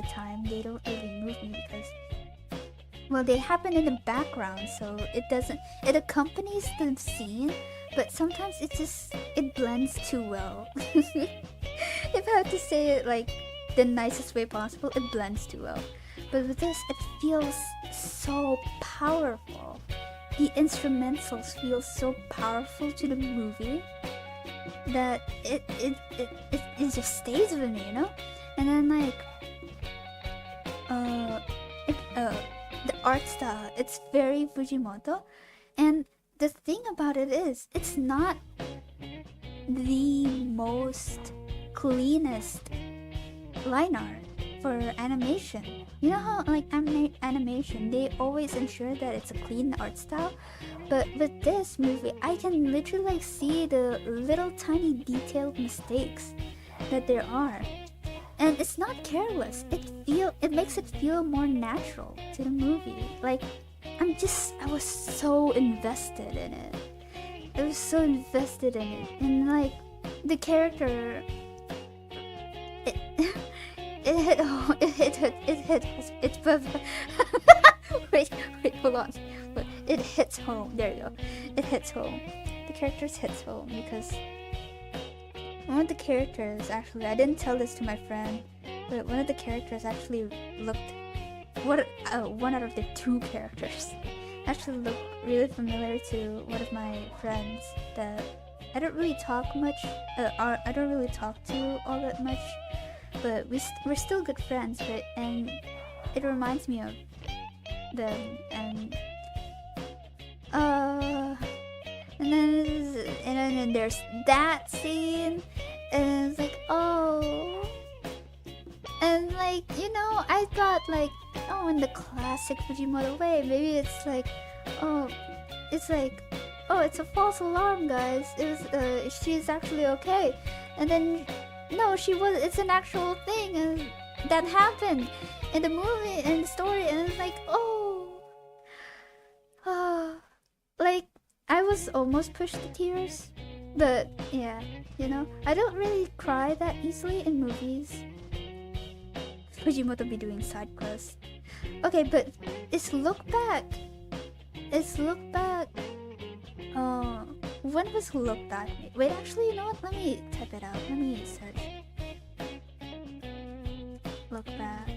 time they don't really move me because, well, they happen in the background, so it accompanies the scene, but sometimes it blends too well. If I have to say it like the nicest way possible, it blends too well. But with this, it feels so powerful. The instrumentals feel so powerful to the movie that it just stays with me, you know? And then like the art style, it's very Fujimoto, and the thing about it is it's not the most cleanest line art for animation. You know how like animation, they always ensure that it's a clean art style, but with this movie I can literally like see the little tiny detailed mistakes that there are, and it's not careless. It makes it feel more natural to the movie. Like I was so invested in it. And like the character, it's wait, hold on. But it hits home. There you go. It hits home. The characters hits home because one of the characters actually, I didn't tell this to my friend, but one of the characters actually one out of the two characters actually looked really familiar to one of my friends that I don't really talk much, I don't really talk to all that much, but we're still good friends, and it reminds me of them, and then there's that scene, and it's like, oh, and like, you know, I thought like, oh, in the classic Fujimoto way, maybe it's like, oh, it's a false alarm, guys. She's actually okay, and then no, it's an actual thing, and that happened in the movie and the story, and it's like, like I was almost pushed to tears, but yeah, you know, I don't really cry that easily in movies. Fujimoto be doing side quests. Okay, but it's Look Back. When was Look Back made? Wait, actually, you know what? Let me type it out. Let me search. Look Back.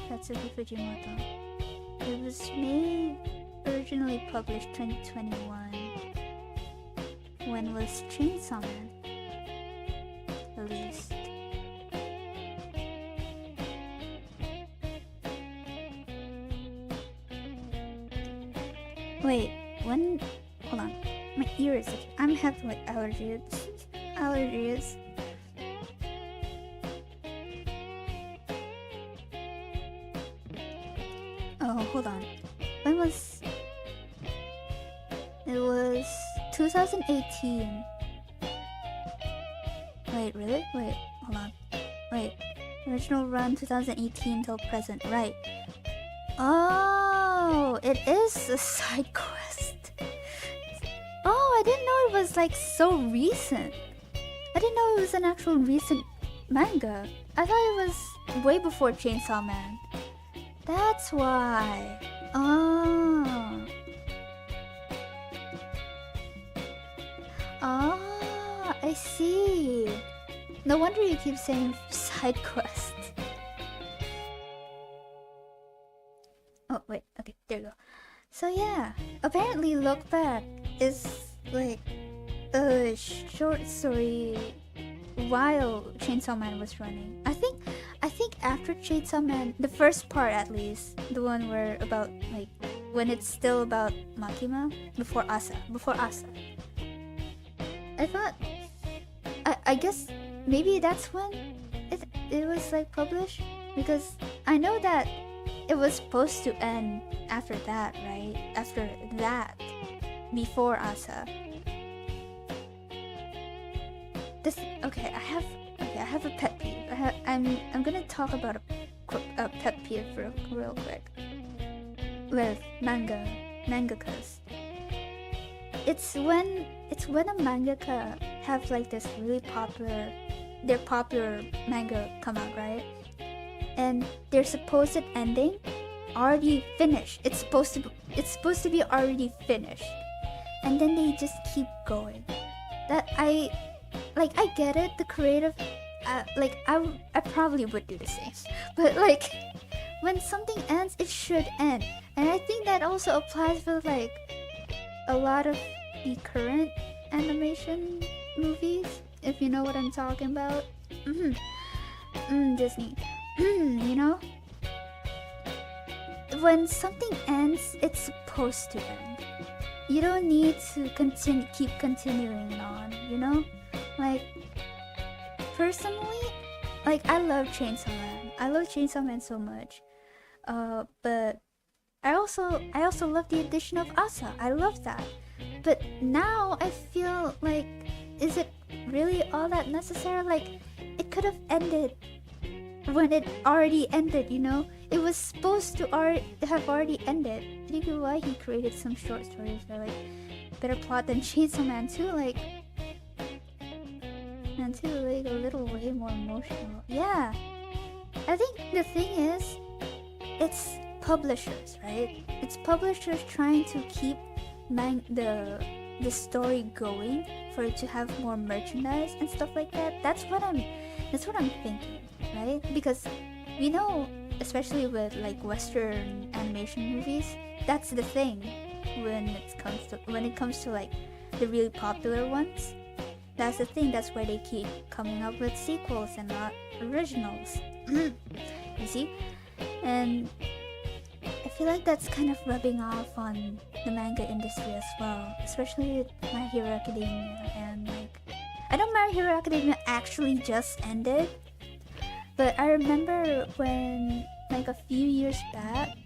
Tatsuki Fujimoto. It was originally published 2021. When was Chainsaw Man released? Wait, when? Hold on. My ears. I'm having like allergies. Allergies. Oh, hold on. When was? It was 2018. Wait, really? Wait, hold on. Wait. Original run 2018 till present. Right. Oh, it is a side quest. Oh, I didn't know it was like so recent. I didn't know it was an actual recent manga. I thought it was way before Chainsaw Man. That's why. Oh. Ah, I see. No wonder you keep saying side quest. Oh, wait. Okay, there you go. So yeah, apparently Look Back is like a short story while Chainsaw Man was running. I think after Chainsaw Man, the first part at least, the one where about like when it's still about Makima before Asa. I thought I guess maybe that's when it was like published, because I know that it was supposed to end after that, right? After that, before Asa. This okay. I have a pet peeve. I'm gonna talk about a pet peeve real quick with mangakas. It's when a mangaka have like this really popular manga come out, right? And their supposed ending already finished. It's supposed to be already finished, and then they just keep going. That I get it. The creative, I probably would do the same. But like, when something ends, it should end, and I think that also applies for like a lot of the current animation movies, if you know what I'm talking about. Disney. You know? When something ends, it's supposed to end. You don't need to keep continuing on, you know? Like, personally, like, I love Chainsaw Man. I love Chainsaw Man so much. But I also love the addition of Asa. I love that. But now I feel like, is it really all that necessary? Like, it could have ended when it already ended, you know? It was supposed to have already ended. I think why he created some short stories that are like better plot than Chainsaw Man 2, like a little way more emotional. Yeah. I think the thing is, it's publishers, right? It's publishers trying to keep the story going for it to have more merchandise and stuff like that. That's what I'm thinking, right? Because we know, especially with like Western animation movies, that's the thing when it comes to like the really popular ones. That's the thing. That's why they keep coming up with sequels and not originals. You see? And I feel like that's kind of rubbing off on the manga industry as well, especially with My Hero Academia. And like, I know My Hero Academia actually just ended, but I remember when like a few years back,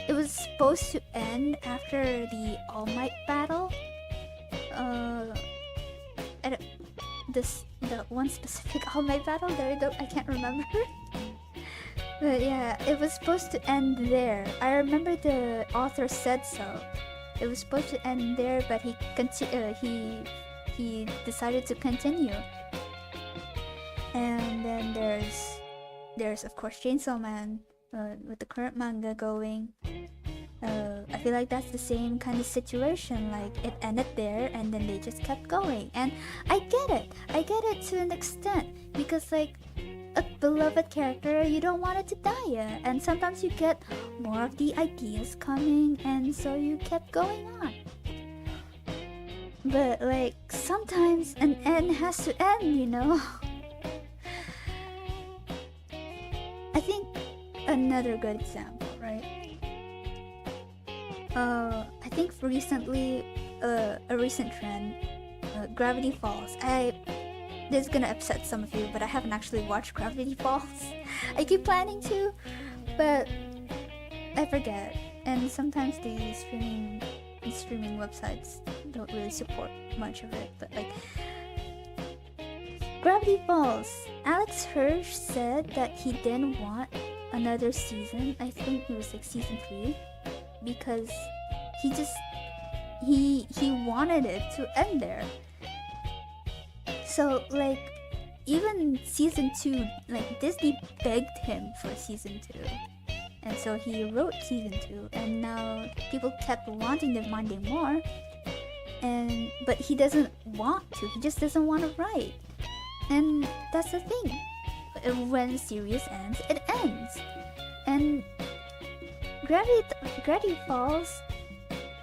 it was supposed to end after the All Might battle. The one specific All Might battle. I can't remember. But yeah, it was supposed to end there. I remember the author said so. It was supposed to end there, but he decided to continue. And then there's of course Chainsaw Man with the current manga going. I feel like that's the same kind of situation. Like, it ended there and then they just kept going. And I get it to an extent, because like a beloved character, you don't want it to die yet, and sometimes you get more of the ideas coming, and so you kept going on. But like, sometimes an end has to end, you know. I think another good example, right? I think recently, a recent trend, Gravity Falls. This is gonna upset some of you, but I haven't actually watched Gravity Falls. I keep planning to, but I forget. And sometimes the streaming websites don't really support much of it. But like, Gravity Falls. Alex Hirsch said that he didn't want another season. I think it was like season 3, because he wanted it to end there. So like, even season 2, like Disney begged him for season 2, and so he wrote season 2, and now people kept wanting them more, but he doesn't want to. He just doesn't want to write, and that's the thing. When series ends, it ends, and Gravity Falls,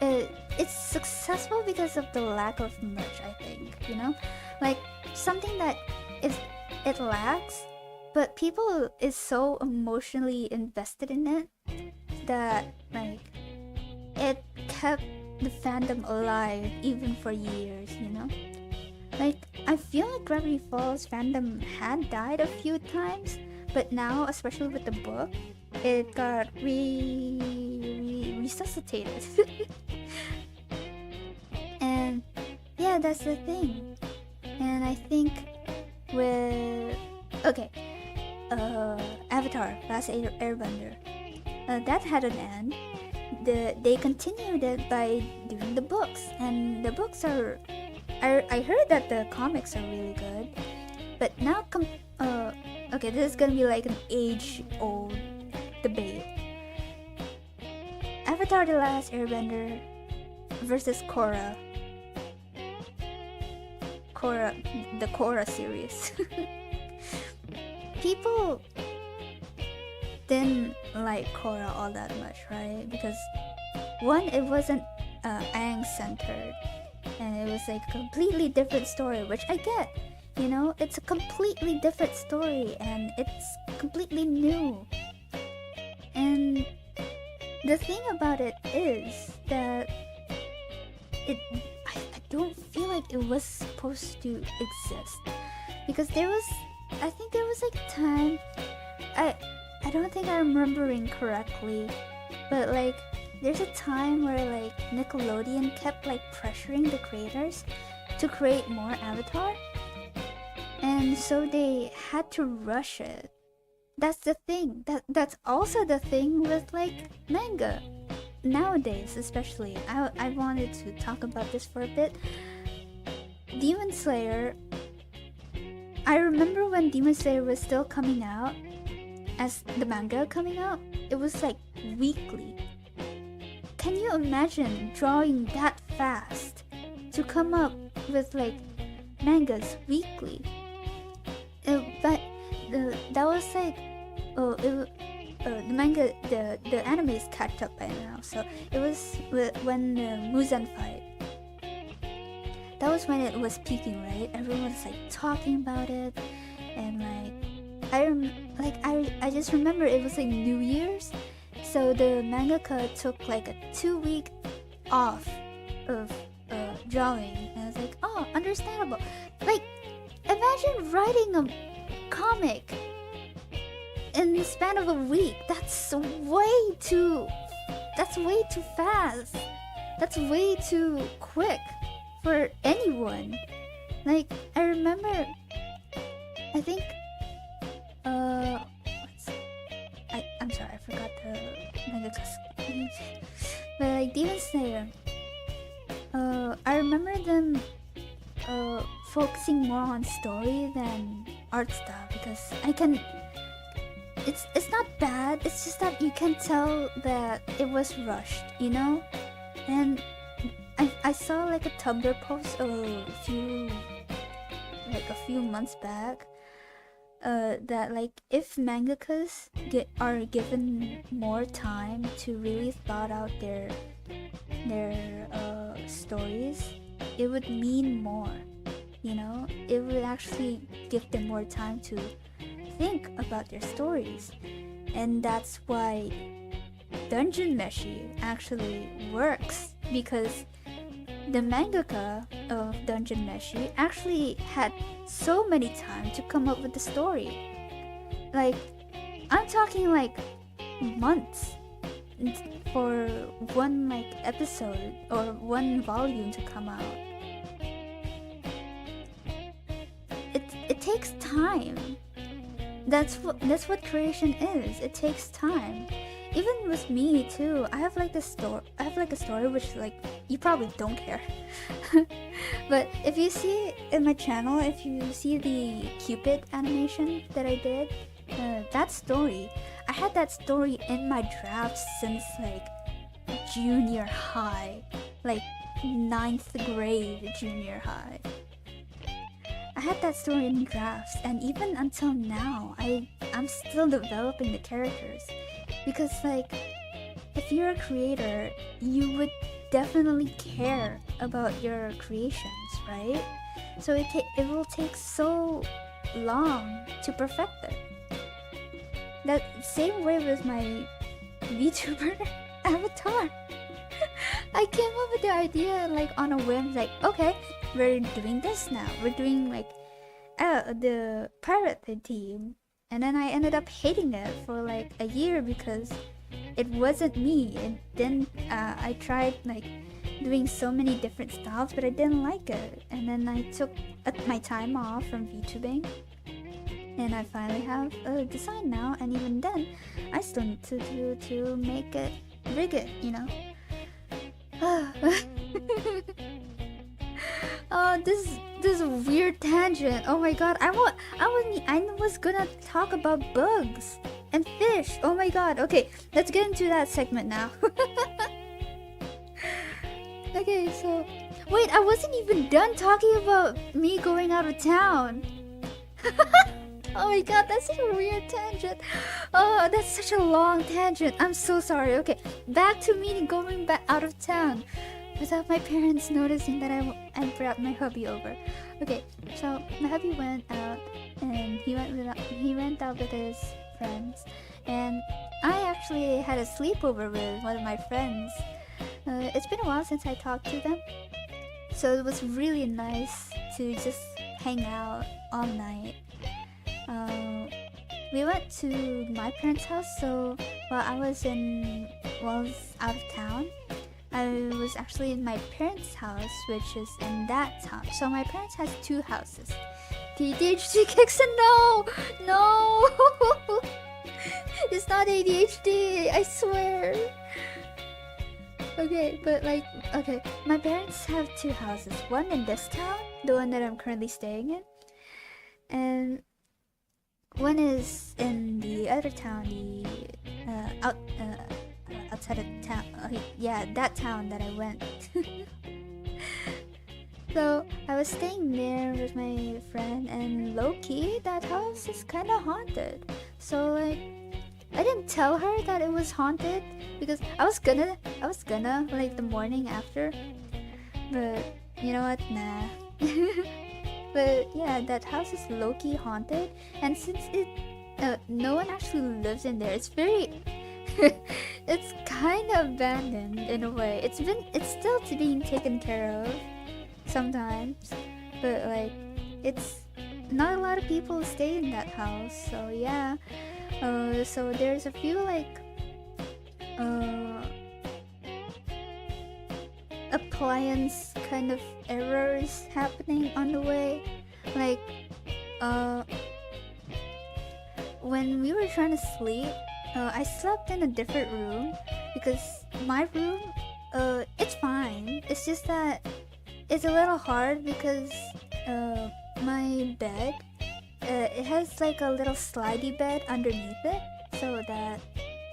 it's successful because of the lack of merch, I think, you know? Like, something that it lacks, but people is so emotionally invested in it that, like, it kept the fandom alive even for years, you know? Like, I feel like Gravity Falls fandom had died a few times, but now, especially with the book, it got resuscitated. And yeah, that's the thing. And I think with Avatar, Last Airbender, that had an end. They continued it by doing the books, and the books are. I heard that the comics are really good, but now this is gonna be like an age-old debate. Avatar: The Last Airbender versus Korra. The Korra series. People didn't like Korra all that much, right? Because one, it wasn't Aang centered, and it was like a completely different story, which I get. You know, it's a completely different story, and it's completely new. And the thing about it is that I don't feel like it was supposed to exist, because I think there was like a time, I don't think I'm remembering correctly, but like there's a time where like Nickelodeon kept like pressuring the creators to create more Avatar, and so they had to rush it. That's the thing. That's also the thing with like manga nowadays, especially. I wanted to talk about this for a bit. Demon Slayer, I remember when Demon Slayer was still coming out, as the manga coming out, it was like weekly. Can you imagine drawing that fast to come up with like mangas weekly? But that was like, the manga, the anime is catch up by now. So it was when the Muzan fight. That was when it was peaking, right? Everyone was like talking about it, and like I just remember it was like New Year's, so the mangaka took like a 2-week off of drawing, and I was like, oh, understandable. Like, imagine writing a comic in the span of a week. That's way too fast. That's way too quick for anyone. Like, I remember, I think I'm sorry, I forgot the mangaka's name. But like Demon Slayer, I remember them focusing more on story than art style, because it's not bad, it's just that you can tell that it was rushed, you know? And I saw like a Tumblr post a few months back, that like if mangakas are given more time to really thought out their stories, it would mean more, you know? It would actually give them more time to think about their stories. And that's why Dungeon Meshi actually works because the mangaka of Dungeon Meshi actually had so many time to come up with the story. Like, I'm talking like months for one like episode or one volume to come out. It takes time. That's what creation is. It takes time. Even with me too, I have like a story which like you probably don't care. But if you see in my channel, if you see the Cupid animation that I did, that story, I had that story in my drafts since like junior high, like 9th grade junior high. I had that story in drafts, and even until now, I'm still developing the characters. Because like, if you're a creator, you would definitely care about your creations, right? So it will take so long to perfect it. That same way with my VTuber avatar. I came up with the idea like on a whim, like, okay, we're doing this now. We're doing like the pirate theme. And then I ended up hating it for like a year because it wasn't me. And then I tried like doing so many different styles, but I didn't like it. And then I took my time off from VTubing. And I finally have a design now. And even then, I still need to make it, rig it, you know? Oh, this is a weird tangent. Oh my god, I was gonna talk about bugs and fish. Oh my god. Okay, let's get into that segment now. Okay, so wait, I wasn't even done talking about me going out of town. Oh my god, that's such a weird tangent. Oh, that's such a long tangent. I'm so sorry. Okay, back to me going back out of town without my parents noticing that I brought my hubby over. Okay, so my hubby went out and he went out with his friends, and I actually had a sleepover with one of my friends. It's been a while since I talked to them, so it was really nice to just hang out all night. We went to my parents' house, so while I was out of town, I was actually in my parents' house, which is in that town. So my parents has 2 houses. The ADHD kicks in. No, it's not ADHD. I swear. Okay, but like, okay, my parents have 2 houses. One in this town, the one that I'm currently staying in, and one is in the other town, outside of town. Yeah, that town that I went. So I was staying there with my friend, and low-key, that house is kind of haunted. So like, I didn't tell her that it was haunted because I was gonna like the morning after, but you know what? Nah. But yeah, that house is low-key haunted, and since no one actually lives in there, it's very it's kind of abandoned in a way. It's still being taken care of sometimes, but like, it's not a lot of people stay in that house. So yeah, so there's a few like appliance kind of errors happening on the way. Like when we were trying to sleep, I slept in a different room because my room, it's fine. It's just that it's a little hard because my bed, it has like a little slidey bed underneath it, so that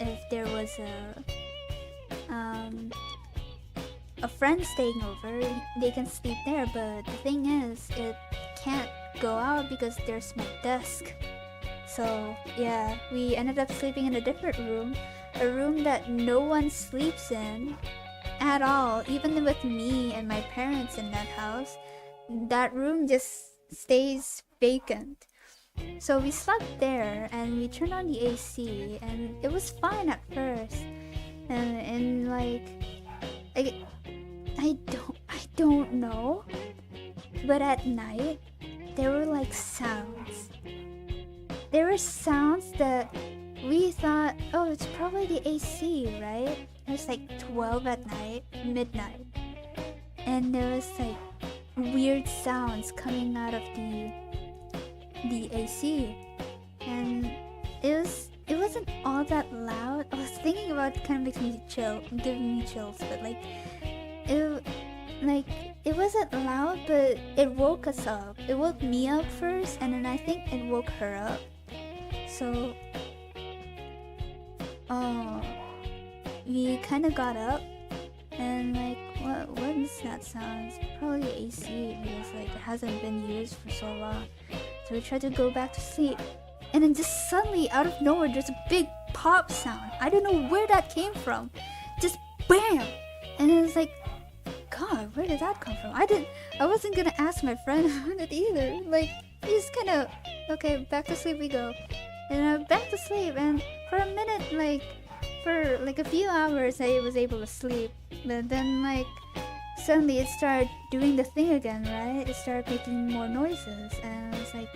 if there was a friend staying over, they can sleep there. But the thing is, it can't go out because there's my desk. So yeah, we ended up sleeping in a different room, a room that no one sleeps in at all. Even with me and my parents in that house, that room just stays vacant. So we slept there, and we turned on the AC, and it was fine at first. And like, I don't know. But at night, there were like sounds. There were sounds that we thought, oh, it's probably the AC, right? It was like 12 at night, midnight. And there was like weird sounds coming out of the AC. And it wasn't all that loud. I was thinking about it, kind of makes me chill, giving me chills, but it wasn't loud, but it woke us up. It woke me up first, and then I think it woke her up. So, we kind of got up, and like, what is that sound? It's probably AC, because like it hasn't been used for so long. So we tried to go back to sleep, and then just suddenly, out of nowhere, there's a big pop sound. I don't know where that came from. Just BAM! And it was like, God, where did that come from? I wasn't gonna ask my friend about it either. Like, he's kind of, okay, back to sleep we go. And back to sleep, and for a minute, for a few hours, I was able to sleep. But then, suddenly it started doing the thing again, right? It started making more noises, and I was like,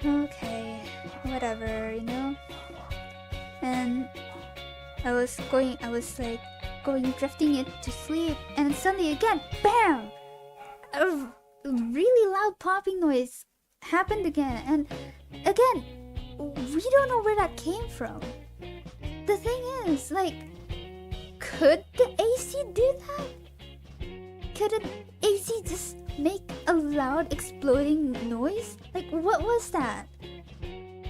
okay, whatever, you know? And I was drifting it to sleep, and suddenly again, BAM! A really loud popping noise happened again, and again, we don't know where that came from. The thing is, could the AC do that? Could an AC just make a loud exploding noise? What was that?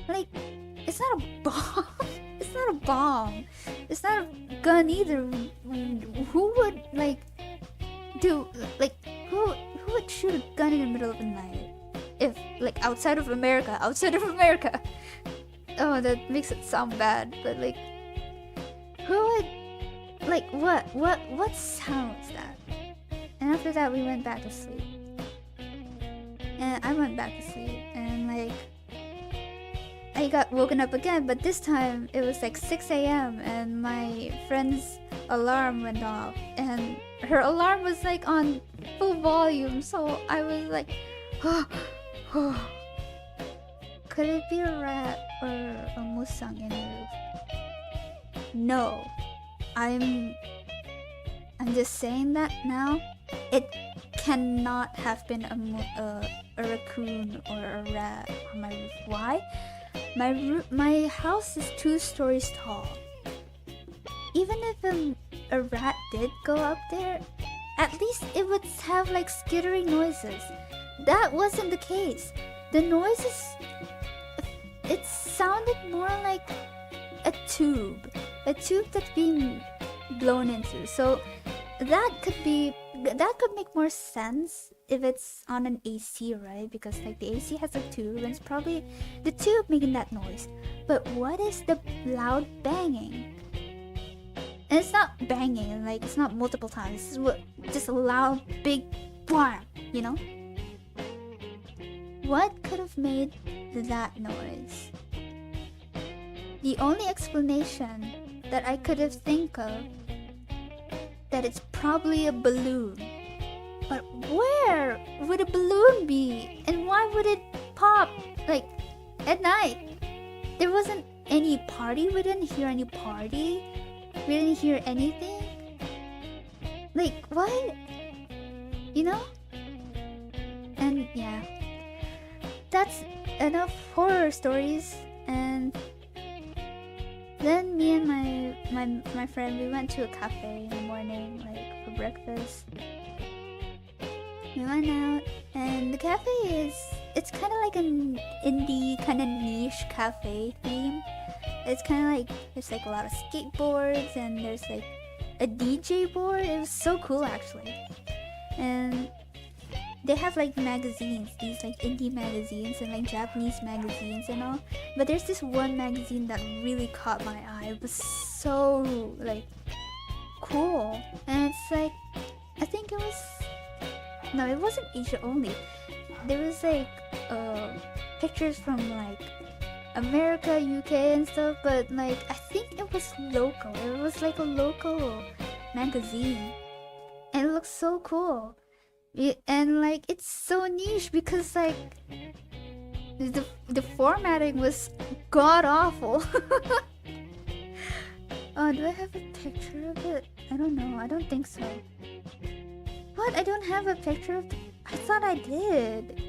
It's not a bomb. It's not a bomb. It's not a gun either. Who would who would shoot a gun in the middle of the night? If outside of America. Oh, that makes it sound bad, but who would what sound was that? And after that we went back to sleep. And I went back to sleep, and I got woken up again, but this time it was 6 a.m. and my friend's alarm went off, and her alarm was on full volume, so I was like, could it be a rat or a musang in the roof? No, I'm just saying that now. It cannot have been a raccoon or a rat on my roof. Why? My house is 2 stories tall. Even if a rat did go up there, at least it would have skittering noises. That wasn't the case. The noises, it sounded more like a tube that's being blown into. So that could make more sense if it's on an AC, right? Because the AC has a tube, and it's probably the tube making that noise. But what is the loud banging? And it's not banging, it's not multiple times. It's just a loud, big wham, you know? What could have made that noise? The only explanation that I could have think of, that it's probably a balloon. But where would a balloon be? And why would it pop at night? There wasn't any party. We didn't hear any party. We didn't hear anything. What? You know? And yeah, that's enough horror stories. And then me and my friend, we went to a cafe in the morning, for breakfast. We went out, and the cafe it's kind of like an indie, kind of niche cafe theme. It's kind of there's a lot of skateboards, and there's a DJ board. It was so cool, actually. And they have magazines, these indie magazines, and Japanese magazines and all. But there's this one magazine that really caught my eye. It was so cool, and it's I think it was, no, it wasn't Asia only. There was pictures from America, UK and stuff, but I think it was local. It was a local magazine, and it looks so cool. And like it's so niche because like the formatting was god awful. Oh, do I have a picture of it? I don't know. I don't think so. What? I don't have a picture of I thought I did.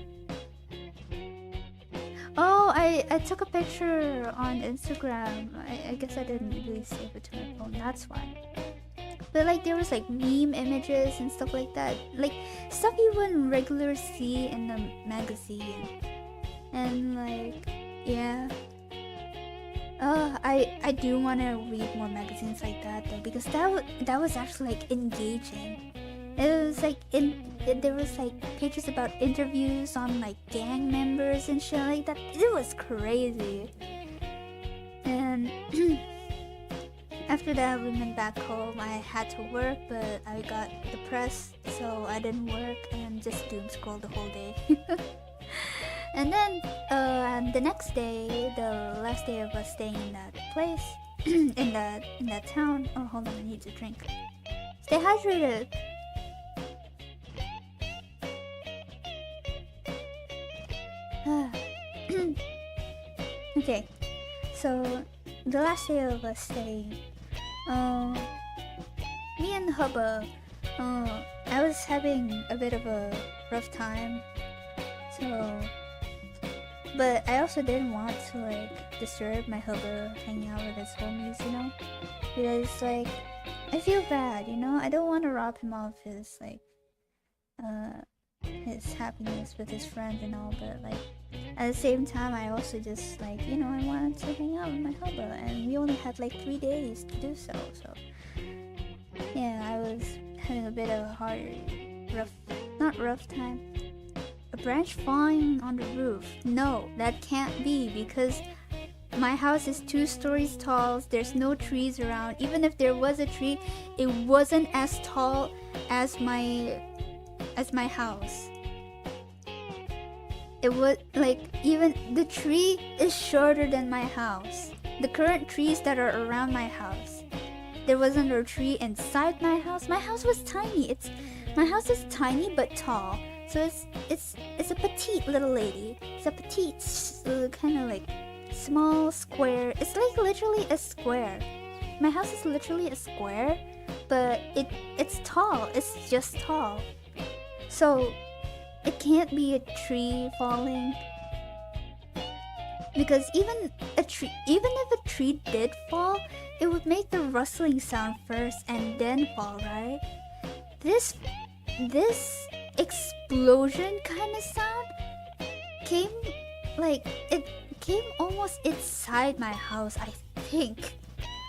Oh, I took a picture on Instagram. I guess I didn't really save it to my phone. That's why. But like there was like meme images and stuff like that. Like stuff you wouldn't regularly see in the magazine. And like, yeah. I do want to read more magazines like that though, because that was actually like engaging. It was like there was like pages about interviews on like gang members and shit like that. It was crazy. And after that we went back home. I had to work, but I got depressed, so I didn't work and just doom scrolled the whole day. And then the next day, the last day of us staying in that place, in that town. Oh, hold on, I need to drink. Stay hydrated. Okay, so the last day of us staying, me and Hubba, I was having a bit of a rough time, so. But I also didn't want to like disturb my hubba hanging out with his homies, you know? Because like I feel bad, you know? I don't want to rob him of his like his happiness with his friends and all, but like at the same time I also just like, you know, I wanted to hang out with my hubba, and we only had like 3 days to do so. So yeah, I was having a bit of a not rough time. A branch falling on the roof. No, that can't be, because my house is 2 stories tall. There's no trees around. Even if there was a tree, it wasn't as tall as my house. It was like, even the tree is shorter than my house. The current trees that are around my house. There wasn't a tree inside my house. My house was tiny. My house is tiny but tall. So it's a petite little lady. It's a petite, kind of like small square. It's like literally a square. My house is literally a square, but it's tall. It's just tall. So it can't be a tree falling, because even if a tree did fall, it would make the rustling sound first and then fall, right? This explosion kind of sound came almost inside my house, I think,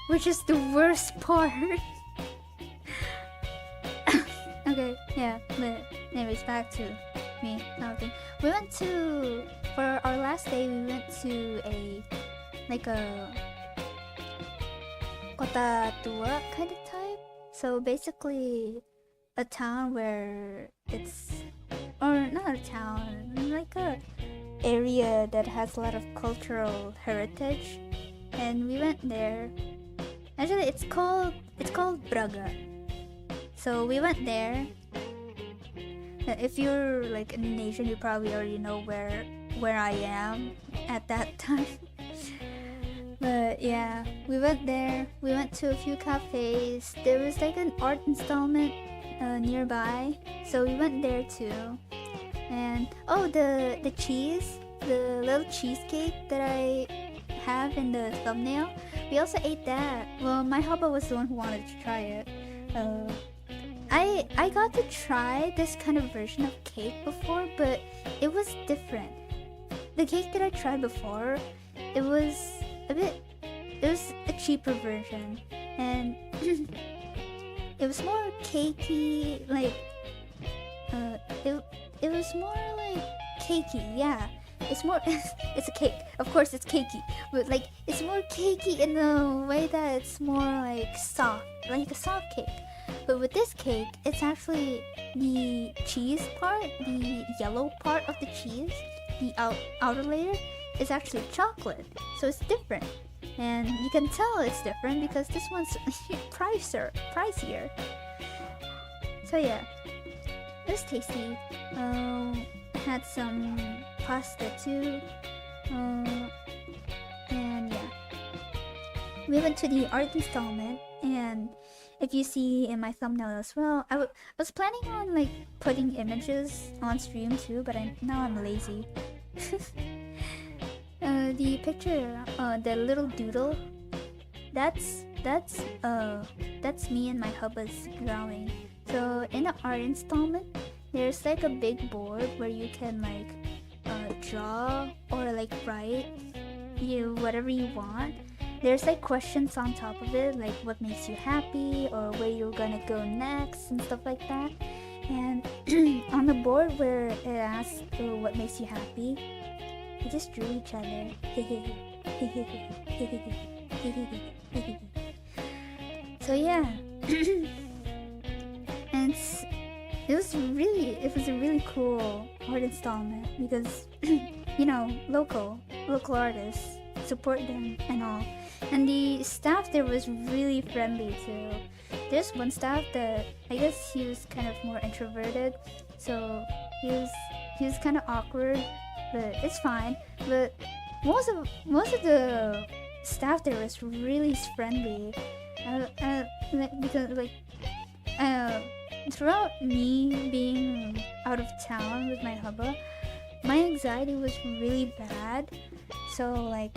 which is the worst part. Okay, yeah, but anyways, back to me talking. We went to, for our last day, we went to a kota tua kind of type. So basically a town where or not a town, like a area that has a lot of cultural heritage, and we went there. Actually, it's called Braga. So we went there. If you're like an Asian, you probably already know where I am at that time. But yeah, we went there. We went to a few cafes. There was like an art installment nearby, so we went there too. And oh, the cheese, the little cheesecake that I have in the thumbnail, we also ate that. Well, my hubba was the one who wanted to try it. I got to try this kind of version of cake before, but it was different. The cake that I tried before, it was a cheaper version, and it was more cakey, like it was more like cakey, yeah. It's more it's a cake. Of course it's cakey, but like it's more cakey in the way that it's more like soft, like a soft cake. But with this cake, it's actually the cheese part, the yellow part of the cheese, the outer layer is actually chocolate. So it's different. And you can tell it's different because this one's pricier. So yeah, it was tasty. Had some pasta too. And yeah, we went to the art installment, and if you see in my thumbnail as well, I was planning on like putting images on stream too, but now I'm lazy. The picture, the little doodle, that's me and my hubba's drawing. So in the art installment, there's like a big board where you can like draw or like write whatever you want. There's like questions on top of it, like what makes you happy or where you're gonna go next and stuff like that. And on the board where it asks what makes you happy, we just drew each other. So yeah. And it was a really cool art installment because you know, local artists, support them and all. And the staff there was really friendly too. There's one staff that I guess he was kind of more introverted, so he was kind of awkward, but it's fine. But most of the staff there was really friendly, because like throughout me being out of town with my hubba, my anxiety was really bad. So like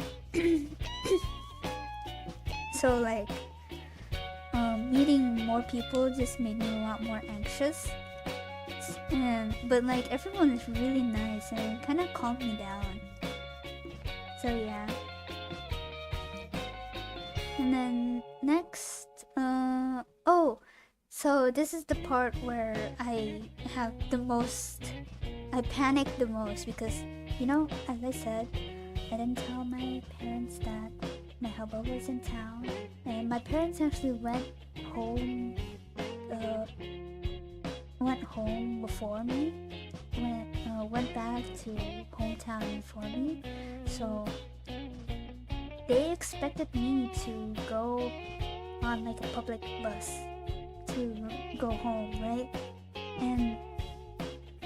meeting more people just made me a lot more anxious. But like everyone is really nice and kind of calmed me down. So yeah. And then next, so this is the part where I panic the most because, you know, as I said, I didn't tell my parents that my hubba was in town, and my parents actually went home before me, went back to hometown before me, so they expected me to go on like a public bus to go home, right? And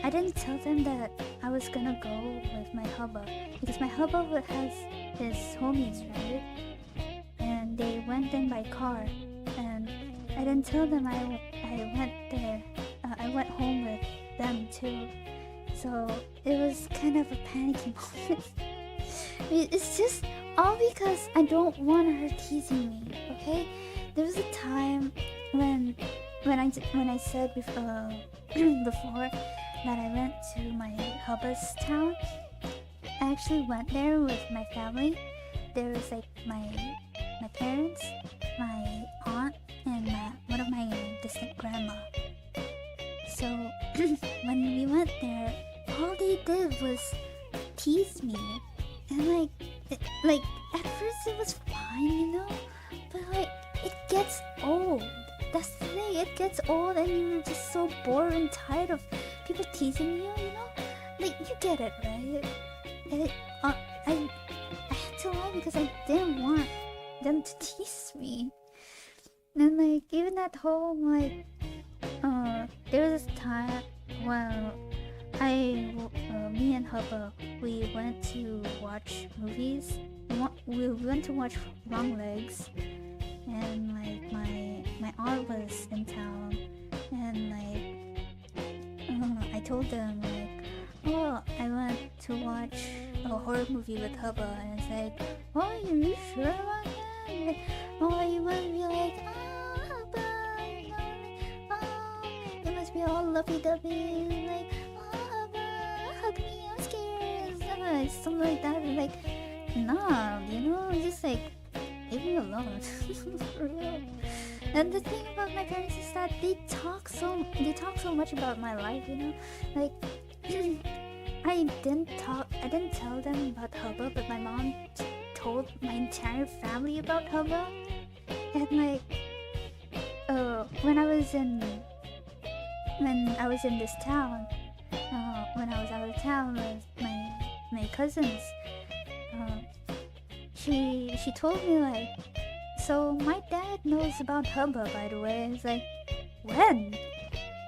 I didn't tell them that I was gonna go with my hubba because my hubba has his homies, right? And they went in by car, and I didn't tell them I went there. I went home with them too, so it was kind of a panicky moment. It's just all because I don't want her teasing me. Okay, there was a time when I said before that I went to my hubba's town. I actually went there with my family. There was like my parents, my aunt, and one of my distant grandma. So when we went there, all they did was tease me, and like at first it was fine, you know, but like it gets old. That's the thing, it gets old, and you're just so bored and tired of people teasing you, you know? Like, you get it, right? And I had to lie because I didn't want them to tease me. And like, even at home, like, there was this time when me and hubba, we went to watch movies. We went to watch Long Legs, and like my aunt was in town, and like I told them like, oh, I went to watch a horror movie with hubba, and it's like, oh, are you sure about that? And like, oh, you must be like, oh, hubba, you know, like, oh, it must be all lovey-dovey, like, oh, hubba, hug me, I'm scared, something like that. And like, nah, you know, just like, leave me alone. For real. And the thing about my parents is that they talk so much about my life, you know? Like I didn't tell them about hubba, but my mom told my entire family about hubba. And like when I was in this town, when I was out of town with my cousins, she told me like, so my dad knows about hubba, by the way. It's like, when?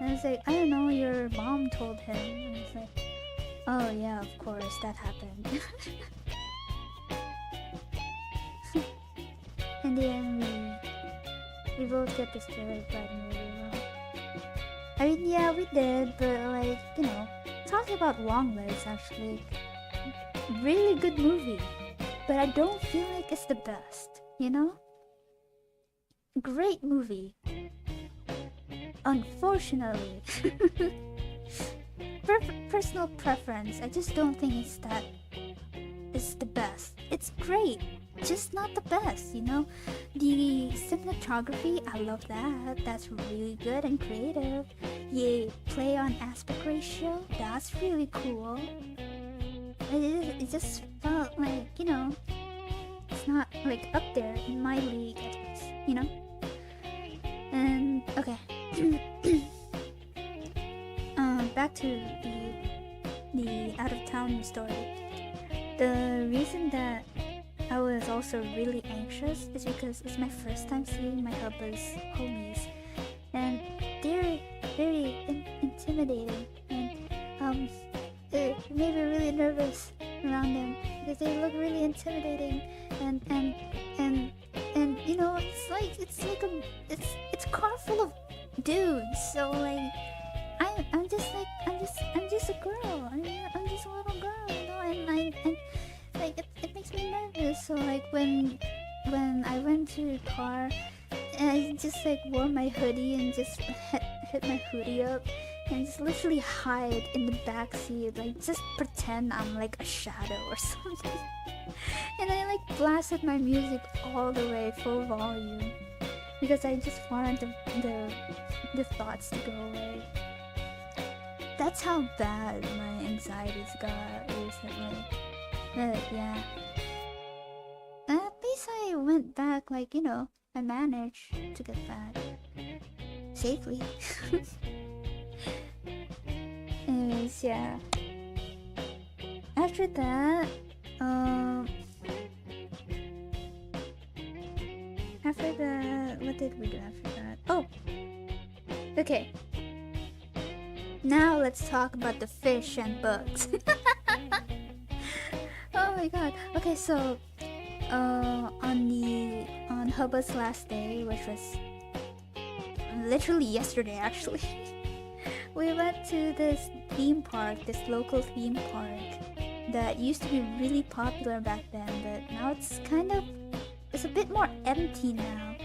And I was like, I don't know, your mom told him. And I was like, oh yeah, of course, that happened. And then we both get destroyed by the movie. I mean, yeah, we did, but like, you know, talking about long legs, actually, really good movie, but I don't feel like it's the best, you know? Great movie. Unfortunately, personal preference, I just don't think it's the best. It's great, just not the best, you know? The cinematography, I love that. That's really good and creative. You play on aspect ratio, that's really cool. It just felt like, you know, it's not like up there in my league at least, you know? And okay. Back to the out of town story. The reason that I was also really anxious is because it's my first time seeing my hubba's homies, and they're very intimidating, and it made me really nervous around them because they look really intimidating, and you know, it's like it's a car full of dudes, so like I'm just a girl. I'm just a little girl, you know, and like it makes me nervous. So like when I went to the car, and I just like wore my hoodie and just hit my hoodie up and just literally hide in the back seat, like just pretend I'm like a shadow or something. And I like blasted my music all the way full volume because I just wanted the thoughts to go away. That's how bad my anxieties got recently. But yeah. At least I went back, like, you know, I managed to get back safely. Anyways, yeah. After that, what did we do after that? Oh! Okay. Now let's talk about the fish and bugs. Oh my god. Okay, so on Hubba's last day, which was literally yesterday actually, we went to this theme park, this local theme park that used to be really popular back then, but now it's a bit more empty now.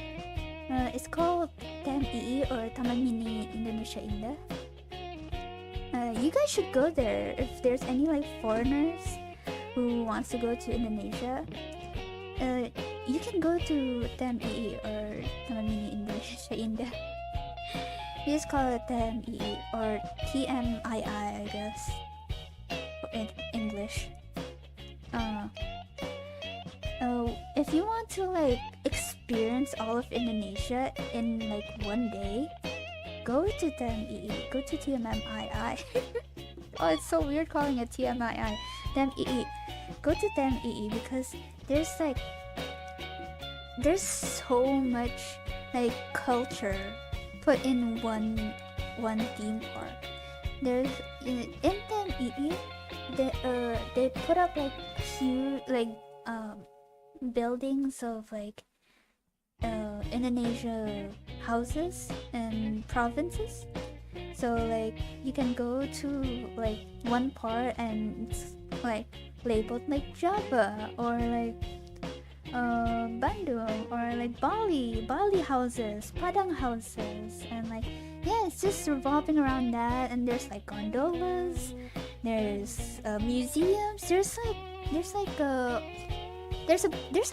It's called TMII or Taman Mini Indonesia Indah. You guys should go there if there's any like foreigners who wants to go to Indonesia. You can go to TMII or Taman Mini Indonesia Indah. You just call it TMII or TMII, I guess, in English. If you want to like experience all of Indonesia in like one day, go to TMII, go to TMMII. Oh, it's so weird calling it TMII. TMII. Go to TMII because there's so much like culture put in one theme park. There's in TMII, they put up like huge buildings of like Indonesia houses and provinces. So like you can go to like one part and it's like labeled like Java or like Bandung or like Bali houses, Padang houses, and like yeah, it's just revolving around that. And there's like gondolas, there's museums, there's a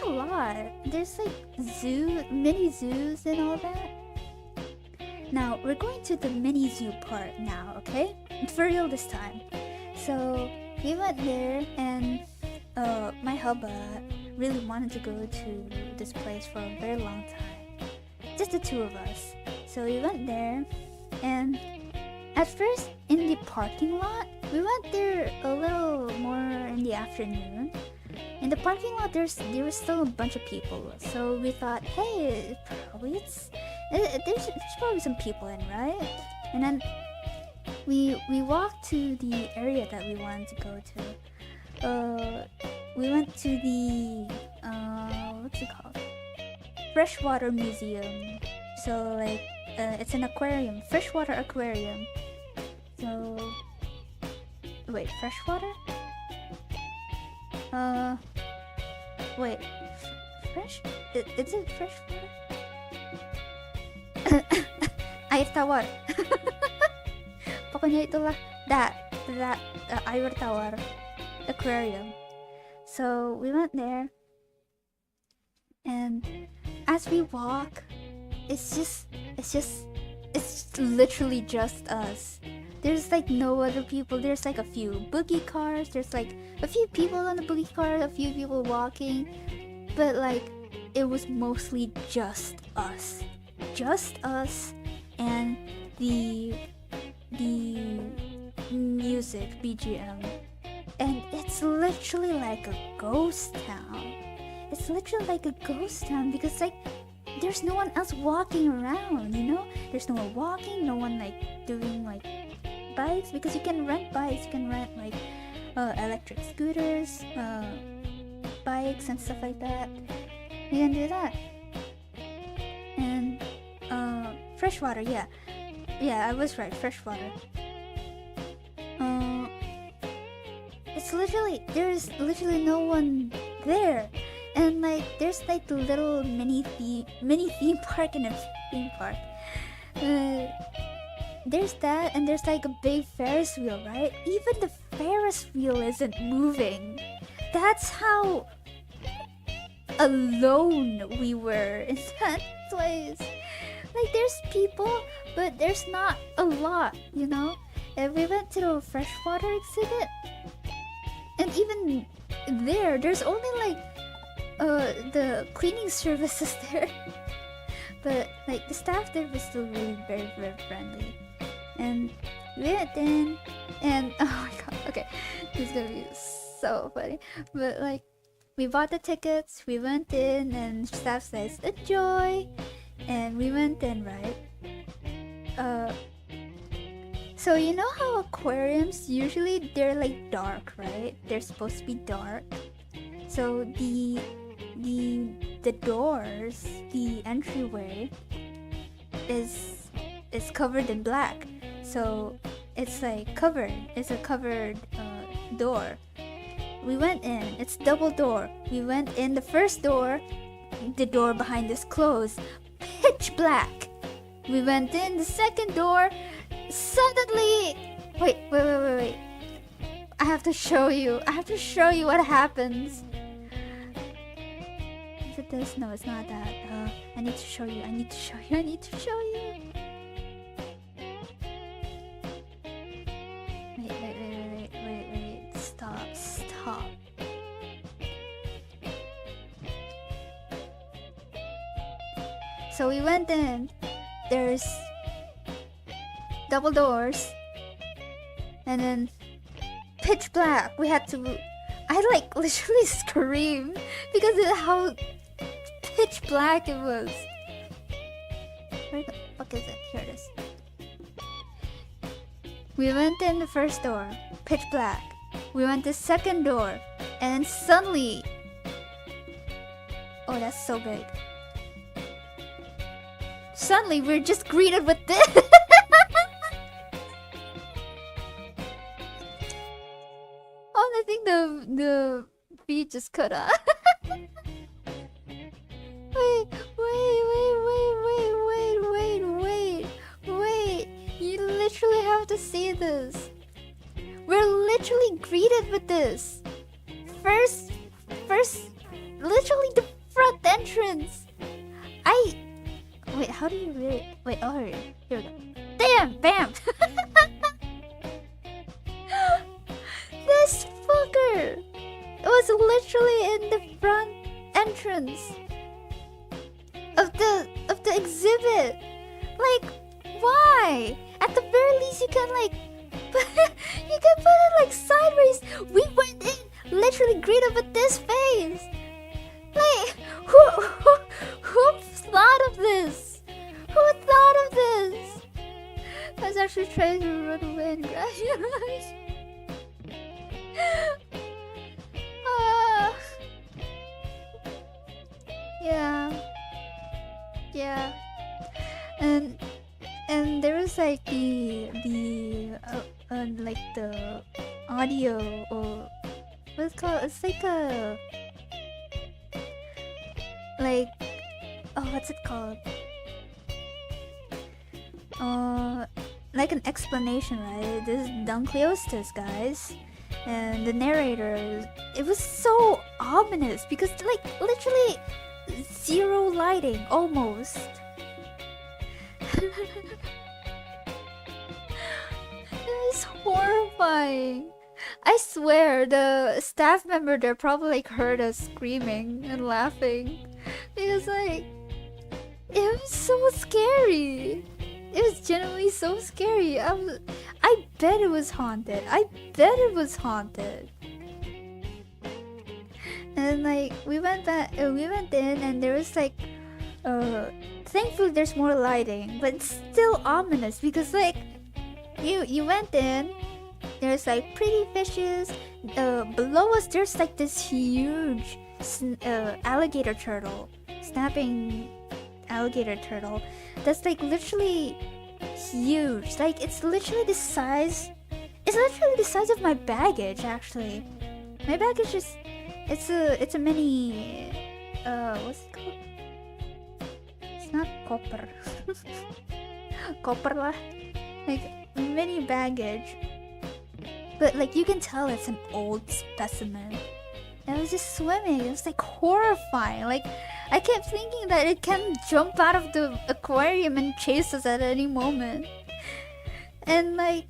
lot. There's like mini zoos and all that. Now we're going to the mini zoo part now, okay? For real this time. So we went there, and my hubba really wanted to go to this place for a very long time. Just the two of us. So we went there, and at first in the parking lot, we went there a little more in the afternoon. In the parking lot, there was still a bunch of people, so we thought, hey, there's probably some people in, right? And then we walked to the area that we wanted to go to. We went to the what's it called? Freshwater museum. So like it's an aquarium, freshwater aquarium. So wait, freshwater? Wait, fresh? Is it freshwater? Air tawar. Pokoknya itulah that air tawar aquarium. So we went there, and as we walk, it's literally just us. There's like no other people. There's like a few boogie cars. There's like a few people on the boogie car, a few people walking, but like it was mostly just us and the music BGM. And it's literally like a ghost town. It's literally like a ghost town because like there's no one else walking around, you know? There's no one walking, no one like doing like bikes, because you can rent bikes, you can rent like electric scooters, bikes and stuff like that. You can do that. And freshwater, yeah, I was right, freshwater. It's literally, there's literally no one there, and like there's like the little mini theme park in a theme park. There's that, and there's like a big Ferris wheel, right? Even the Ferris wheel isn't moving. That's how alone we were in that place. Like there's people, but there's not a lot, you know? And we went to the freshwater exhibit, and even there's only like the cleaning services there. But like the staff there was still really very, very friendly. And we went in, and oh my god, okay, this is gonna be so funny. But like we bought the tickets, we went in, and staff says enjoy, and we went in, right? So you know how aquariums usually they're like dark, right? They're supposed to be dark. So the doors, the entryway is covered in black. So it's like covered. It's a covered door. We went in. It's double door. We went in the first door. The door behind us closed. Pitch black. We went in the second door. Suddenly, wait. I have to show you what happens. Is it this? No, it's not that. I need to show you. Wait. Stop. So we went in. There's double doors, and then pitch black. I like literally screamed because of how pitch black it was. Where the fuck is it? Here it is. We went in the first door, pitch black. We went to the second door, and suddenly, oh, that's so big. Suddenly, we're just greeted with this. Oh, I think the feed just cut off. Wait. You literally have to see this. We're literally greeted with this. First, literally the front entrance. Wait, how do you really... Wait, oh, here we go. Damn, bam! This fucker! It was literally in the front entrance of the exhibit. Like, why? At the very least, you can like... you can put it like sideways. We went in, literally greeted with this face. Like, who thought of this? Who thought of this? That's Ah, yeah, yeah, and there was like like the audio, or what's it called? It's like a like, oh, what's it called? Like an explanation, right? This is Dunkleostis, guys, and the narrator. It was so ominous because like literally zero lighting, almost. It was horrifying. I swear the staff member there probably like heard us screaming and laughing because like it was so scary. It was genuinely so scary. I bet it was haunted. I bet it was haunted. And like we went in and there was like thankfully there's more lighting, but it's still ominous because like you went in, there's like pretty fishes. Below us there's like this huge alligator turtle, snapping alligator turtle that's like literally huge. Like it's literally the size of my baggage. Actually, my baggage is it's a mini what's it called? It's not copper. Copper lah. Like mini baggage. But like you can tell it's an old specimen. And it was just swimming. It was like horrifying. Like I kept thinking that it can jump out of the aquarium and chase us at any moment. And like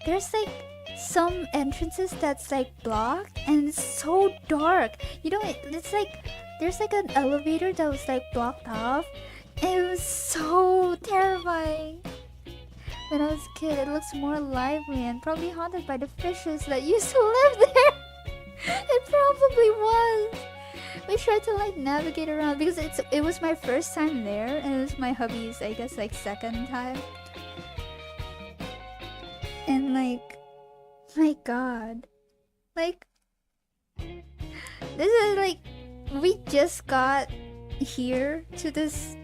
there's like some entrances that's like blocked and it's so dark. You know, it's like there's like an elevator that was like blocked off. And it was so terrifying. When I was a kid, it looks more lively and probably haunted by the fishes that used to live there. It probably was. We tried to like navigate around because it was my first time there and it was my hubby's, I guess, like second time. And like, my god, like this is like we just got here to this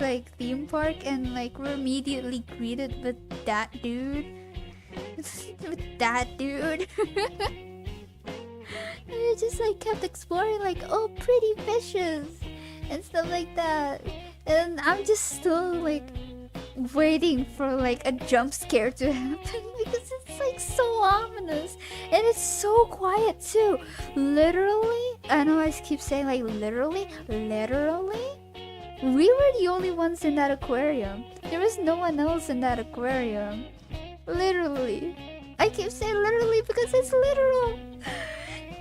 like theme park and like we're immediately greeted with that dude. With that dude. And we just like kept exploring like, oh, pretty fishes and stuff like that. And I'm just still like waiting for like a jump scare to happen because it's like so ominous and it's so quiet too. Literally, I know I keep saying like literally, we were the only ones in that aquarium. There was no one else in that aquarium. Literally. I keep saying literally because it's literal.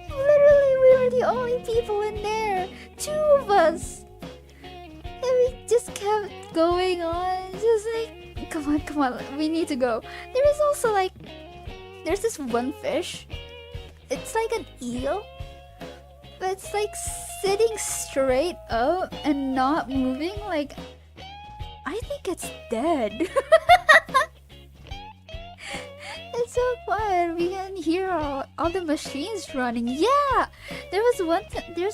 Literally, we were the only people in there. 2 of us. And we just kept going on. Just like, come on, we need to go. There is also like, there's this one fish. It's like an eel. But it's like sitting straight up and not moving. Like, I think it's dead. It's so fun. We can hear all the machines running. Yeah, there's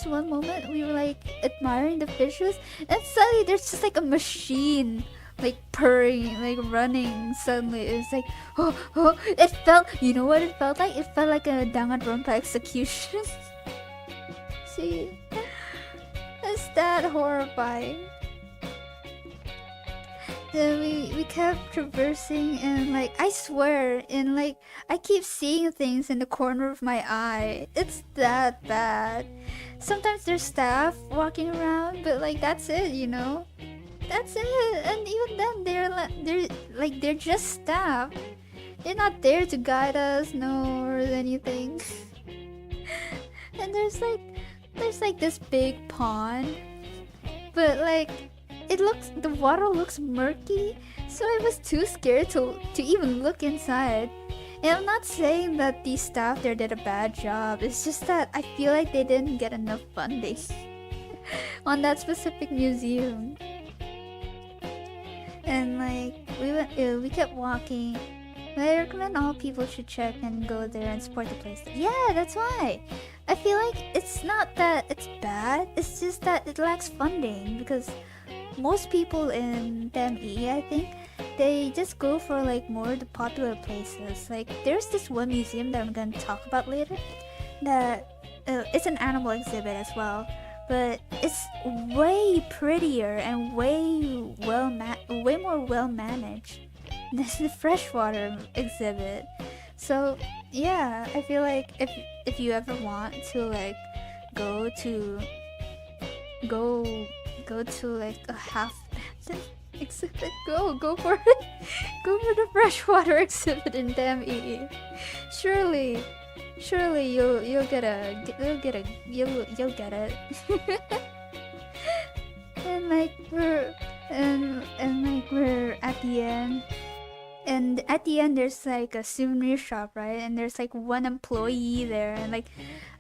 one moment we were like admiring the fishes, and suddenly there's just like a machine like purring, like running. Suddenly it's like oh, it felt. You know what it felt like? It felt like a Danganronpa execution. See, it's that horrifying. Then we kept traversing and like I swear and like I keep seeing things in the corner of my eye. It's that bad. Sometimes there's staff walking around, but like that's it, you know. That's it. And even then they're just staff. They're not there to guide us, no, or anything. And there's like this big pond, but like the water looks murky, so I was too scared to even look inside. And I'm not saying that the staff there did a bad job, it's just that I feel like they didn't get enough funding on that specific museum. And like we kept walking I recommend all people should check and go there and support the place. Yeah, that's why. I feel like it's not that it's bad, it's just that it lacks funding because most people in DME, I think, they just go for like more the popular places. Like there's this one museum that I'm gonna talk about later that it's an animal exhibit as well, but it's way prettier and way more well managed than the freshwater exhibit. So yeah, I feel like if you ever want to like go to like a half abandoned exhibit, go for it. Go for the freshwater exhibit in DME. Surely you'll get it. and like we're at the end. And at the end there's like a souvenir shop, right? And there's like one employee there, and like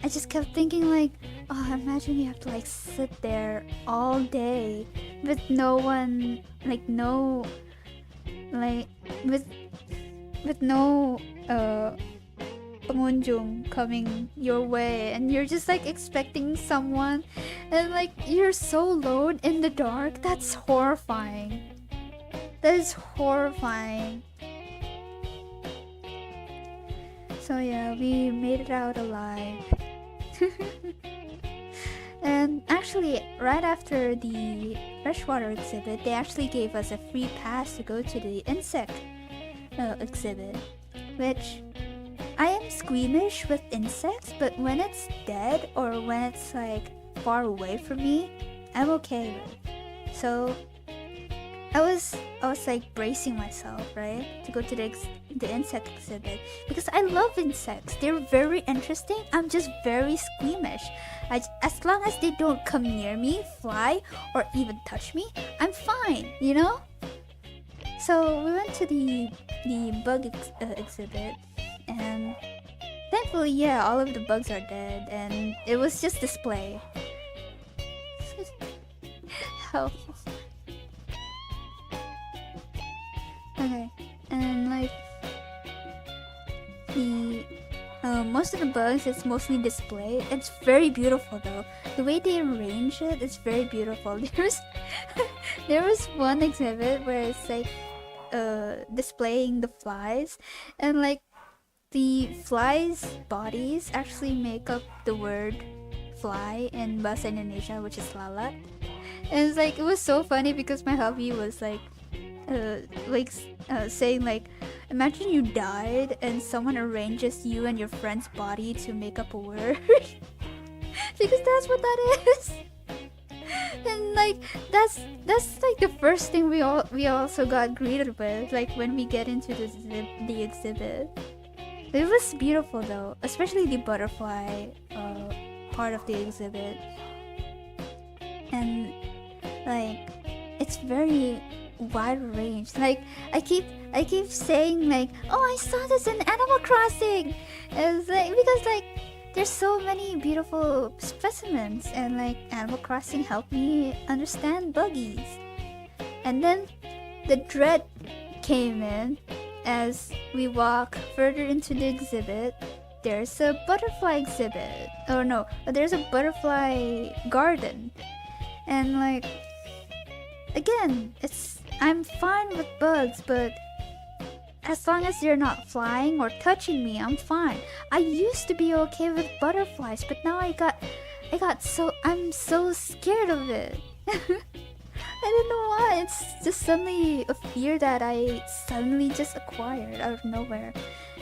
I just kept thinking like, oh, imagine you have to like sit there all day with no one, like no, like with no pengunjung coming your way, and you're just like expecting someone, and like you're so alone in the dark. That's horrifying. That is horrifying. So yeah, we made it out alive. And actually, right after the freshwater exhibit, they actually gave us a free pass to go to the insect exhibit, which I am squeamish with insects, but when it's dead or when it's like far away from me, I'm okay with. So I was like bracing myself, right, to go to the insect exhibit because I love insects. They're very interesting. I'm just very squeamish. As long as they don't come near me, fly, or even touch me, I'm fine, you know? So we went to the bug exhibit, and thankfully, yeah, all of the bugs are dead, and it was just display. How? Okay, and like the most of the bugs, it's mostly display. It's very beautiful though. The way they arrange it is very beautiful. There was one exhibit where it's like displaying the flies, and like the flies' bodies actually make up the word fly in Bahasa Indonesia, which is lalat. And it's like it was so funny because my hubby was like saying like, imagine you died and someone arranges you and your friend's body to make up a word. Because that's what that is. And like that's like the first thing we also got greeted with, like when we get into the exhibit. It was beautiful though, especially the butterfly part of the exhibit. And like it's very wide range. Like I keep saying like, oh, I saw this in Animal Crossing. It's like because like there's so many beautiful specimens, and like Animal Crossing helped me understand buggies. And then the dread came in as we walk further into the exhibit. There's a butterfly exhibit. Oh no, there's a butterfly garden. And like again, I'm fine with bugs, but as long as they're not flying or touching me, I'm fine. I used to be okay with butterflies, but now I'm so scared of it. I don't know why. It's just suddenly a fear that I suddenly just acquired out of nowhere.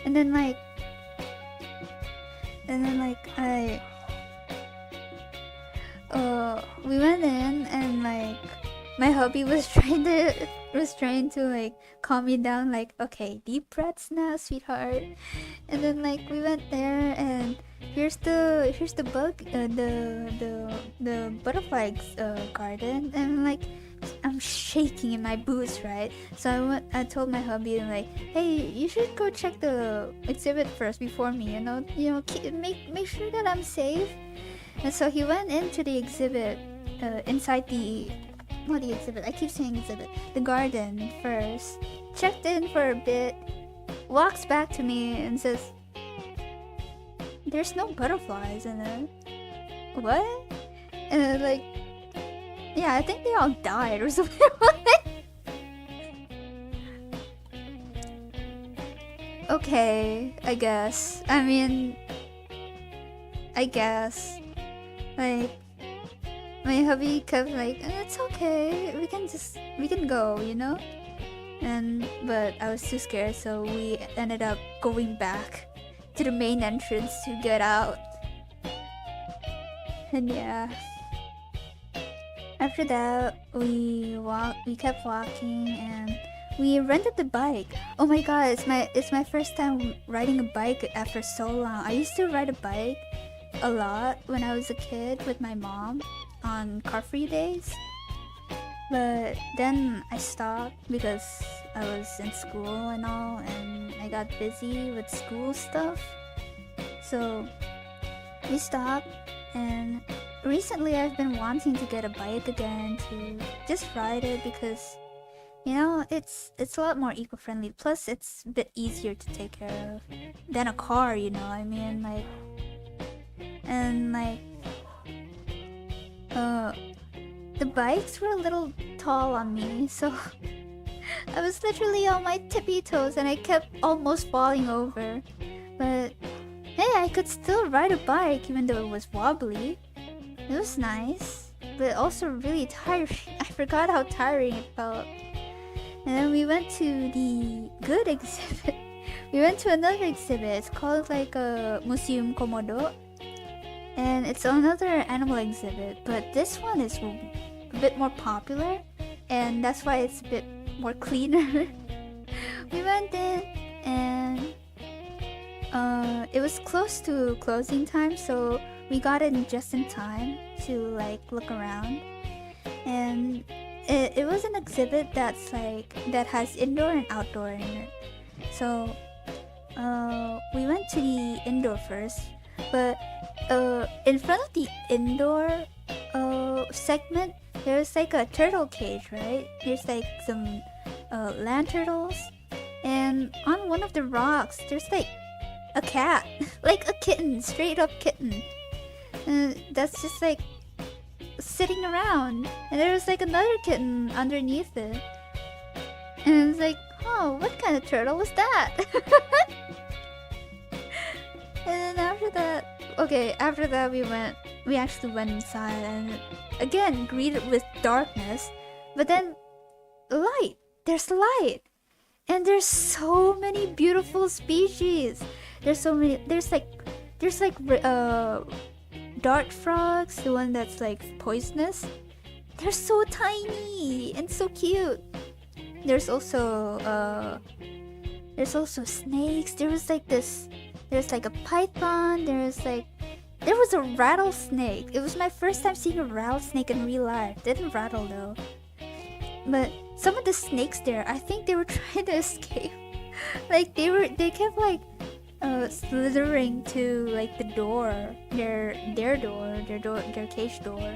And then like we went in, and like my hubby was trying to like calm me down, like, okay, deep breaths now, sweetheart. And then like we went there, and here's the bug, the butterfly garden, and like I'm shaking in my boots, right? So I told my hubby like, hey, you should go check the exhibit first before me, make sure that I'm safe. And so he went into the exhibit, inside the exhibit, I keep saying exhibit, the garden first, checked in for a bit, walks back to me and says, "There's no butterflies in it." What? And like, yeah, I think they all died or something. Okay, I guess. I mean, I guess. Like, my hubby kept like, "It's okay, we can go, you know?" But I was too scared, so we ended up going back to the main entrance to get out. And yeah. After that, we kept walking and we rented the bike. Oh my god, it's my first time riding a bike after so long. I used to ride a bike a lot when I was a kid with my mom on car-free days. But then I stopped because I was in school and all, and I got busy with school stuff. So we stopped, and recently I've been wanting to get a bike again to just ride it because, you know, it's a lot more eco-friendly. Plus, it's a bit easier to take care of than a car, you know. I mean, like, and like, the bikes were a little tall on me, so I was literally on my tippy toes, and I kept almost falling over. But hey, I could still ride a bike even though it was wobbly. It was nice, but also really tiring. I forgot how tiring it felt. And then we went to the good exhibit. We went to another exhibit. It's called like a Museum Komodo. And it's another animal exhibit. But this one is a bit more popular. And that's why it's a bit more cleaner. We went in and it was close to closing time. So we got in just in time to like look around. And it was an exhibit that has indoor and outdoor in it. So we went to the indoor first, but in front of the indoor segment there's like a turtle cage, right? There's like some land turtles, and on one of the rocks there's like a cat. Like a kitten, straight up kitten, and that's just like sitting around, and there was like another kitten underneath it, and it's like, oh, what kind of turtle was that? And then after that we actually went inside and again greeted with darkness, but then there's light, and there's so many beautiful species. There's like dart frogs, the one that's like poisonous. They're so tiny and so cute. There's also snakes. There's like a python. There was a rattlesnake. It was my first time seeing a rattlesnake in real life. Didn't rattle though. But some of the snakes there, I think they were trying to escape. Like they kept like slithering to like the door, their cage door,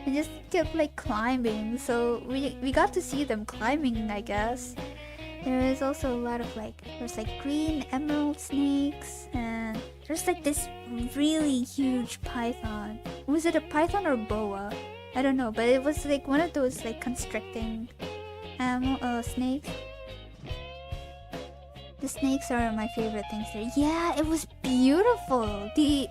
and just kept like climbing. So we got to see them climbing, I guess. There is also a lot of there's like green emerald snakes, and there's like this really huge python. Was it a python or a boa? I don't know, but it was like one of those like constricting snakes. The snakes are my favorite things there. Yeah, it was beautiful. The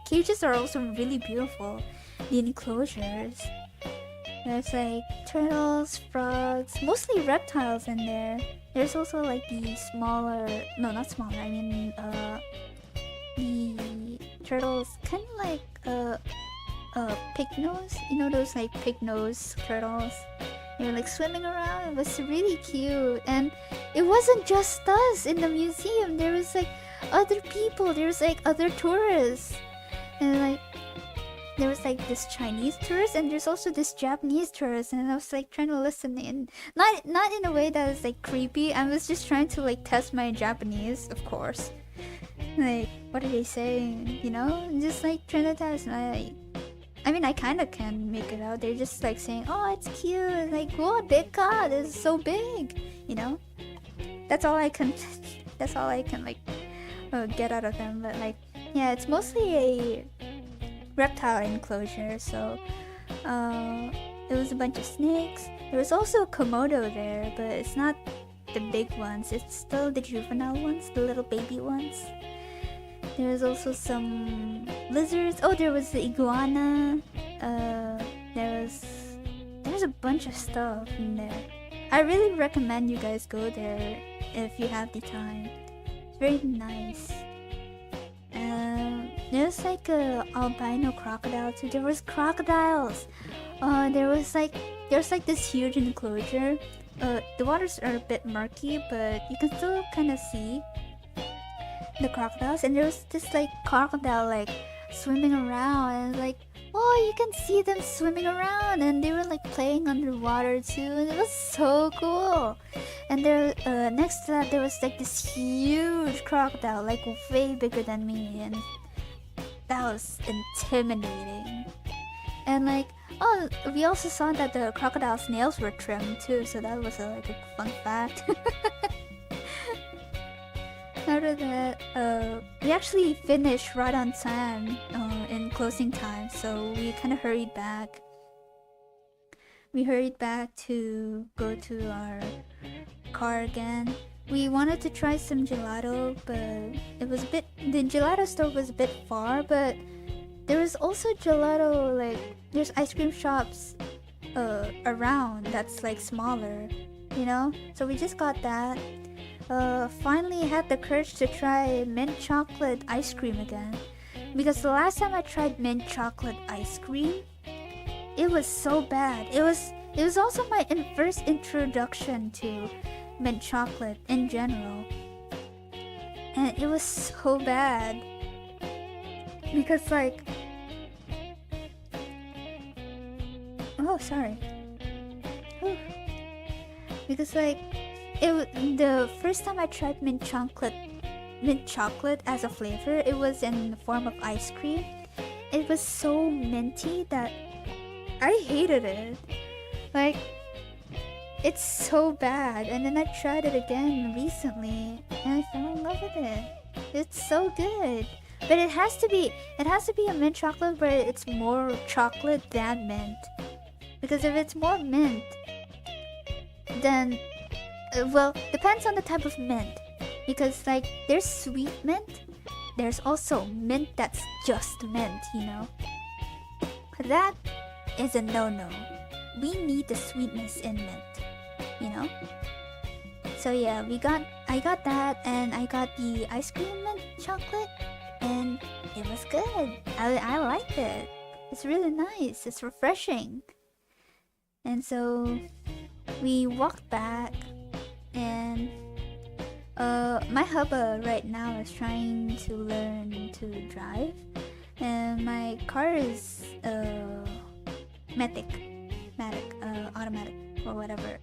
cages are also really beautiful. The enclosures. There's like turtles, frogs, mostly reptiles in there. There's also like the smaller, no, not smaller. I mean, the turtles, kind of like pig nose. You know those like pig nose turtles? They're like swimming around. It was really cute, and it wasn't just us in the museum. There was like other people. There was like other tourists, and like there was like this Chinese tourist, and there's also this Japanese tourist. And I was like trying to listen in, not in a way that is like creepy. I was just trying to like test my Japanese, of course. Like, what are they saying? You know, just like trying to test. I mean, I kind of can make it out. They're just like saying, "Oh, it's cute." Like, "Whoa, big god, it's so big," you know. that's all I can that's all I can like get out of them. But like, yeah, it's mostly a reptile enclosure, so it was a bunch of snakes. There was also a Komodo there, but it's not the big ones, it's still the juvenile ones, the little baby ones. There was also some lizards. Oh, there was the iguana. There's a bunch of stuff in there. I really recommend you guys go there if you have the time. It's very nice. There's like a albino crocodile too. There was crocodiles. There's like this huge enclosure. The waters are a bit murky, but you can still kind of see the crocodiles. And there was this like crocodile like swimming around, and like, oh, you can see them swimming around, and they were like playing underwater too, and it was so cool. And there, next to that, there was like this huge crocodile, like way bigger than me, and that was intimidating. And like, oh, we also saw that the crocodile's nails were trimmed too, so that was like a fun fact. After that, we actually finished right on time in closing time, so we kind of hurried back. We hurried back to go to our car again. We wanted to try some gelato, but it was a bit... The gelato store was a bit far, but there was also gelato, like... There's ice cream shops around that's like smaller, you know? So we just got that. Finally had the courage to try mint chocolate ice cream again. Because the last time I tried mint chocolate ice cream, it was so bad. It was also my first introduction to mint chocolate in general. And it was so bad. Because like... Oh, sorry. Whew. Because like... the first time I tried mint chocolate as a flavor, it was in the form of ice cream. It was so minty that I hated it. Like, it's so bad. And then I tried it again recently, and I fell in love with it. It's so good. But it has to be a mint chocolate where it's more chocolate than mint. Because if it's more mint, then well, depends on the type of mint. Because like, there's sweet mint, there's also mint that's just mint, you know? That is a no-no. We need the sweetness in mint, you know? So yeah, I got that, and I got the ice cream mint chocolate, and it was good. I liked it. It's really nice, it's refreshing. And so we walked back, and my hubba right now is trying to learn to drive, and my car is automatic or whatever.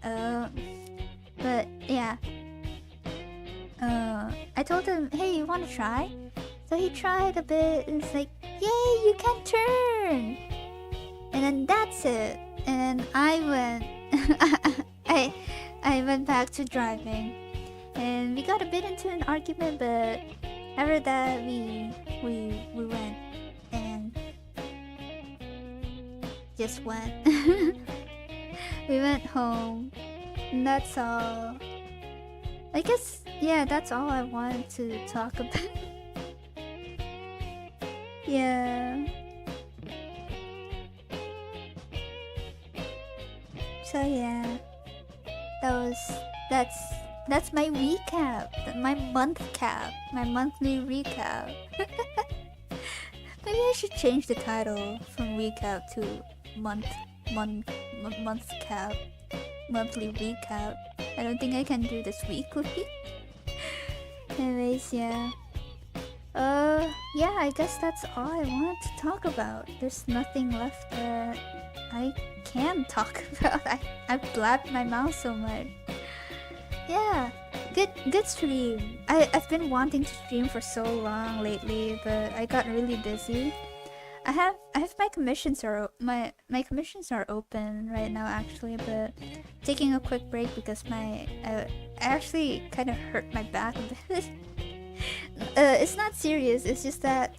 But yeah, I told him, hey, you want to try? So he tried a bit, and it's like, yay, you can turn! And then that's it. And I went I went back to driving, and we got a bit into an argument, but after that we went and just went. We went home, and that's all. I guess, yeah, that's all I wanted to talk about. Yeah. So yeah, that's my recap, my month cap, my monthly recap. Maybe I should change the title from recap to month cap, monthly recap. I don't think I can do this weekly. Anyways, yeah. Yeah, I guess that's all I wanted to talk about. There's nothing left that I can talk about. I blabbed my mouth so much. Yeah, good stream. I've been wanting to stream for so long lately, but I got really busy. I have my commissions my commissions are open right now actually, but taking a quick break because I actually kind of hurt my back a bit. It's not serious. It's just that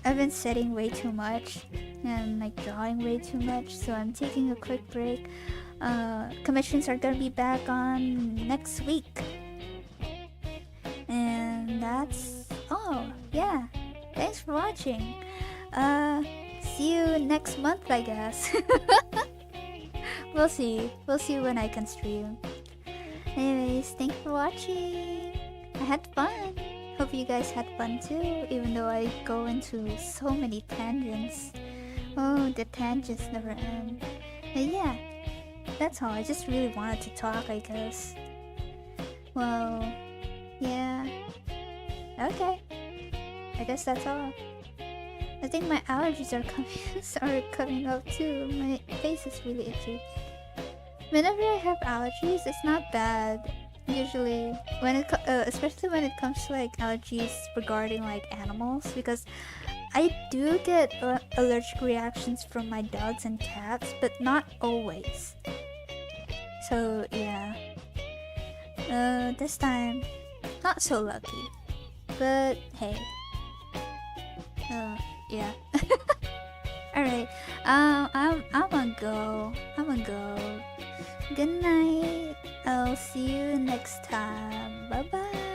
I've been setting way too much and like drawing way too much, so I'm taking a quick break. Commissions are gonna be back on next week, and that's all. Yeah, thanks for watching. See you next month, I guess. We'll see when I can stream. Anyways, thanks for watching. I had fun. Hope you guys had fun too, even though I go into so many tangents. Oh, the tangents never end. But yeah, that's all. I just really wanted to talk, I guess. Well, yeah. Okay. I guess that's all. I think my allergies are coming up too. My face is really itchy. Whenever I have allergies, it's not bad. Usually, especially when it comes to like allergies regarding like animals, because I do get allergic reactions from my dogs and cats, but not always. So yeah, this time, not so lucky. But hey, yeah. Alright, I'm gonna go. Good night. I'll see you next time. Bye bye.